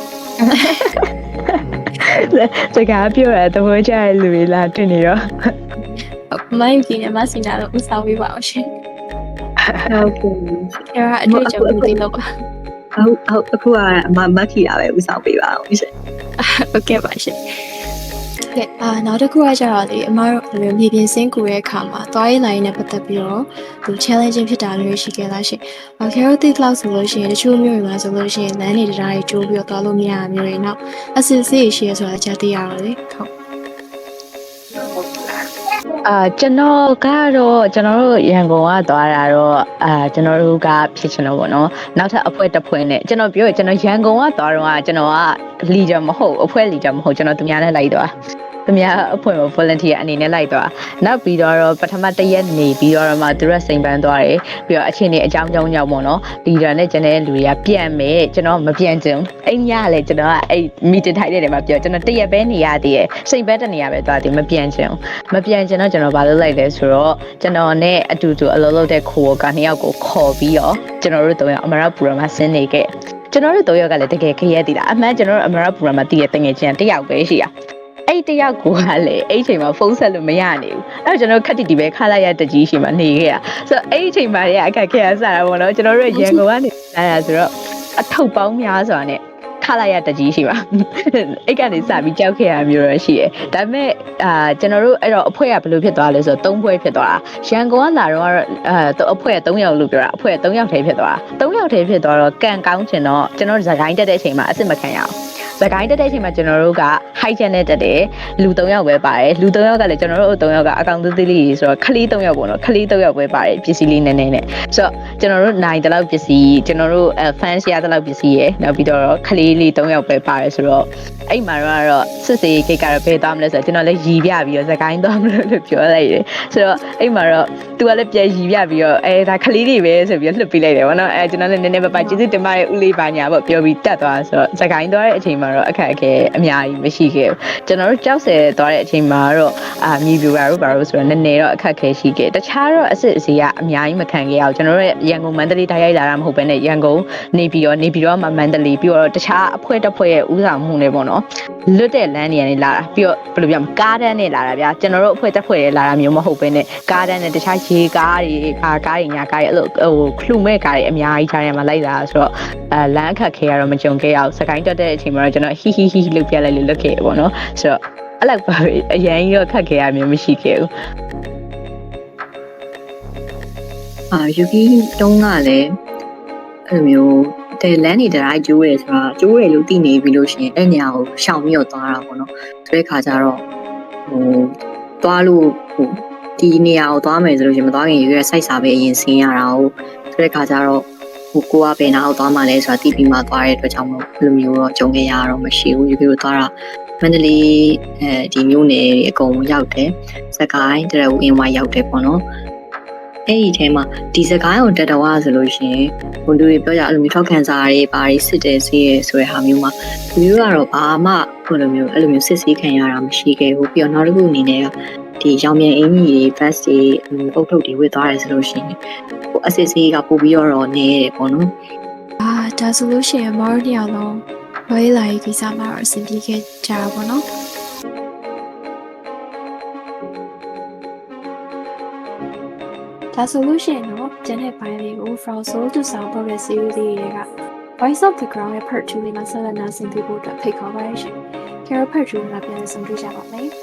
Speaker 3: စကားပြောရတဲ့ဘောကြရဲ့လူတွေလာတင်နေရော
Speaker 2: မိုင်းကြီးနဲ့မစီနာတော့ဥစားပေးပါအောင်ရှင်
Speaker 4: ဟုတ်ကဲ့
Speaker 2: အဲ့ဒါအတွေ့အကြုံတွေသိလို့ပါ
Speaker 4: ဟုတ်အခုကအမခီတာပဲဥစားပေးပါအောင်ရှင်
Speaker 2: ဟုတ်ကဲ့ပါရှင်ကဲနောက်တစ်ခုကကျတော့လေအမတို့မြေပြင်စင်းကူရဲ့အခါမှာသွားရေးလာရေးနဲ့ပတ်သက်ပြီးတော့သူ challenging ဖြစ်တာလေးရှိခဲ့လားရှင်။ခဲရိုတီလောက်ဆိုလို့ရှိရင်တချို့မျိုးတွေမှာဆိုလို့ရှိရင်လမ်းတွေတရားတွေကျိုးပြီးတော့သွားလို့မရတာမျိုးတွေနောက်အစစ်စစ်ရှိရဆိုတာကြားသိရတော့လေဟုတ်
Speaker 3: ကျွန်တော်ကတော့ကျွန်တော်တို့ရန်ကုန်ကသွားတာတော့ကျွန်တော်တို့ကဖြစ်ချင်တော့ဗောနော်နောက်ထပ်အဖွဲ့တစ်ဖွဲ့နဲ့ကျွန်တော်ပြောရကျွန်တော်ရန်ကုန်ကသွားတော့ကျွန်တော်က leader မဟုတ်အဖွဲ့ leader မဟုတ်ကျွန်တော်သူများနဲ့လိုက်သွားသူများအဖွဲ့ကို volunteer အနေနဲ့လိုက်သွားနောက်ပြီးတော့ပထမတစ်ရက်နေပြီးတော့မှသူတို့စိန်ပန်းသွားတယ်ပြီးတော့အချင်းတွေအကြောင်းကြောင်းကြောင့်ပေါ့နော် leader နဲ့ကျွန်တော်လူတွေကပြန်မယ်ကျွန်တော်မပြန်ချင်အဲ့ညကလည်းကျွန်တော်ကအဲ့ meeting ထိုင်တဲ့နေရာမှာပြောကျွန်တော်တစ်ရက်ပဲနေရသေးတယ်စိန်ပန်းတစ်နေရာပဲသွားသေးမပြန်ချင်တော့ကျွန်တော်ဘာလုပ်လိုက်လဲဆိုတော့ကျွန်တော်နဲ့အတူတူအလုပ်လုပ်တဲ့ခိုးကနှစ်ယောက်ကိုခေါ်ပြီးတော့ကျွန်တော်တို့တော့အမရပူရမှာဆင်းနေခဲ့ကျွန်တော်တို့တော့ကလည်းတကယ်ခရက်သေးတာအမှန်ကျွန်တော်တို့အမရပူရမှာတည်ရတငယ်ချင်းတစ်ယောက်ပဲရှိရအဲ့တယောက်ကိုကလည်းအဲ့ချိန်မှာဖုန်းဆက်လို့မရနိုင်ဘူးအဲ့တော့ကျွန်တော်ခက်တီပဲခါလိုက်ရတကြီးရှိမှနေခဲ့ရဆိုတော့အဲ့ချိန်မှာအခက်ခဲရစတာပေါ့နော်ကျွန်တော်တို့ရန်ကုန်ကနေလာရဆိုတော့အထုပ်ပေါင်းများစွာနဲ့ခါလိုက်ရတကြီးရှိပါအဲ့ကနေစပြီးကြောက်ခဲ့ရမျိုးတော့ရှိတယ်ဒါပေမဲ့ကျွန်တော်တို့အဲ့တော့အဖွဲ့ကဘယ်လိုဖြစ်သွားလဲဆိုတော့3ဖွဲ့ဖြစ်သွားတာရန်ကုန်ကလာတော့အဖွဲ့3ယောက်လို့ပြောတာအဖွဲ့3ယောက်ထဲဖြစ်သွားတာ3ယောက်ထဲဖြစ်သွားတော့ကန်ကောင်းချင်တော့ကျွန်တော်ဇာတ်ကိုင်းတက်တဲ့အချိန်မှာအစ်စ်မခံရအောင် စကိုင်းတက်တဲ့အချိန်မှာကျွန်တော်တို့က high channel နဲ့တက်တယ်လူ3ယောက်ပဲပါတယ်လူ3ယောက်ကလည်းကျွန်တော်တို့3ယောက်ကအကောင်သေးသေးလေးဆိုတော့ခလေး3ယောက်ပေါ့နော်ခလေး3ယောက်ပဲပါတယ်ပစ္စည်းလေးနည်းနည်းနဲ့ဆိုတော့ကျွန်တော်တို့နိုင်တဲ့လောက်ပစ္စည်းကျွန်တော်တို့ fans ရတဲ့လောက်ပစ္စည်းရယ်နောက်ပြီးတော့ခလေးလေး3ယောက်ပဲပါတယ်ဆိုတော့အဲ့မှာတော့စစ်စေးကိတ်ကတော့ဘယ်သွားမလဲဆိုတော့ကျွန်တော်လည်းရီပြပြီးတော့စကိုင်းသွားမလို့ပြောလိုက်တယ်ဆိုတော့အဲ့မှာတော့သူကလည်းပြန်ရီပြပြီးတော့ဒါခလေးတွေပဲဆိုပြီးလှုပ်ပေးလိုက်တယ်ဗောနော်ကျွန်တော်လည်းနည်းနည်းပါကျေးဇူးတင်ပါတယ်ဦးလေးပါညာပေါ့ပြောပြီးတက်သွားဆိုတော့စကိုင်းသွားတဲ့အချိန်မှာတော့အခက်အခဲအများကြီးမရှိခဲ့ဘူးကျွန်တော်တို့ကြောက်ဆယ်သွားတဲ့အချိန်မှာတော့မြေပြူပါတို့ဘာလို့ဆိုတော့နည်းနည်းတော့အခက်အခဲရှိခဲ့တခြားတော့အစ်အစီကအများကြီးမခံခဲ့ရအောင်ကျွန်တော်တို့ရန်ကုန်မန္တလေးတိုင်းရိုက်လာတာမဟုတ်ဘဲနဲ့ရန်ကုန်နေပြီးတော့မှမန္တလေးပြီးတော့တခြားအဖွဲ့တစ်ဖွဲ့ရဲ့ဦးဆောင်မှုနဲ့ပေါ့နော်လွတ်တဲ့လမ်းတွေကနေလာတာပြီးတော့ဘယ်လိုပြောမလဲကားတန်းနဲ့လာတာဗျာကျွန်တော်တို့အဖွဲ့တစ်ဖွဲ့ရဲ့လာတာမျိုးမဟုတ်ဘဲနဲ့ကားတန်းနဲ့တခြားရေကားတွေကားတွေညာကားတွေအဲ့လိုခလူမဲ့ကားတွေအများကြီးခြားရမှာလိုက်တာဆိုတော့လမ်းအခက်ခဲရတော့မကြုံခဲ့ရအောင်စကိုင်းတက်တဲ့အချိန်မှာတော့ကျွန်တော်ဟီဟီလုပ်ပြလိုက်လို့လွတ်ခဲ့ပေါ့နော်ဆိုတော့အဲ့လောက်ပါအရင်ရောခက်ခဲရမျိုးမရှိခဲ့ဘူး
Speaker 4: ယူကီတုံးကလည်းအဲ့လိုမျိုးတဲ့လမ်းနေတိုင်းကျိုးရဲဆိုတာကျိုးရဲလို့သိနေပြီလို့ရှိရင်အဲ့နေရာကိုရှောင်ပြီးတော့သွားတာပေါ့နော်ဆိုတဲ့ခါကျတော့သွားလို့ဒီနေရာကိုသွားမယ်ဆိုလို့ရှိရင်မသွားခင်ရွေးစိုက်စာပဲအရင်ဆင်းရတာကိုဆိုတဲ့ခါကျတော့ကိုကဘယ်နာကိုသွားမှလဲဆိုတာသိပြီးမှသွားတဲ့အတွက်ကြောင့်မို့ဘယ်လိုမျိုးတော့ကြုံခဲ့ရတော့မရှိဘူးယူကီတို့သွားတာမန္တလေးဒီမျိုးနယ်အကုန်ရောက်တယ်စကိုင်းတရဝင်းဝရောက်တယ်ပေါ့နော်အဲ့ဒီထဲမှာဒီစကိုင်းကိုတက်တော့ဆိုလို့ရှိရင်ဘုံလူတွေပြောကြအဲ့လိုမျိုးထောက်ခံစားတွေပါတွေစစ်တယ်စီးရဲဆိုတဲ့ဟာမျိုးမှာလူမျိုးကတော့ဘာမှဘယ်လိုမျိုးအဲ့လိုမျိုးစစ်ဆေးခံရတာမရှိခဲ့ဘူးပြီးတော့နောက်တစ်ခုအနေနဲ့ကဒီရောင်မြန်အင်ကြီးတွေ vest တွေအုတ်ထုပ်တွေဝတ်သွားတယ်ဆိုလို့ရှိရင်ဟိုအစစ်ဆေးကပို့ပြီးတော့နေရတယ်ပေါ့နော်
Speaker 2: ဒါဆိုလို့ရှိရင်မော်ရီယာလုံးဝေးလာရေးကိစ္စမှာအဆင်ပြေခဲ့ကြတာပေါ့နော်ဒါဆိုလို့ရှိရင်တော့ကျန်တဲ့ပိုင်းလေးကို From Soul to Sound ပေါ်တဲ့ series တွေက Voice of the Ground ရဲ့ part 2လေးမှာဆက်လက်နားဆင်ပြဖို့အတွက်ဖိတ်ခေါ်ပါရရှင်။ Carol part 2မှာပြန်လည်ဆုံတွေ့ကြပါမယ်။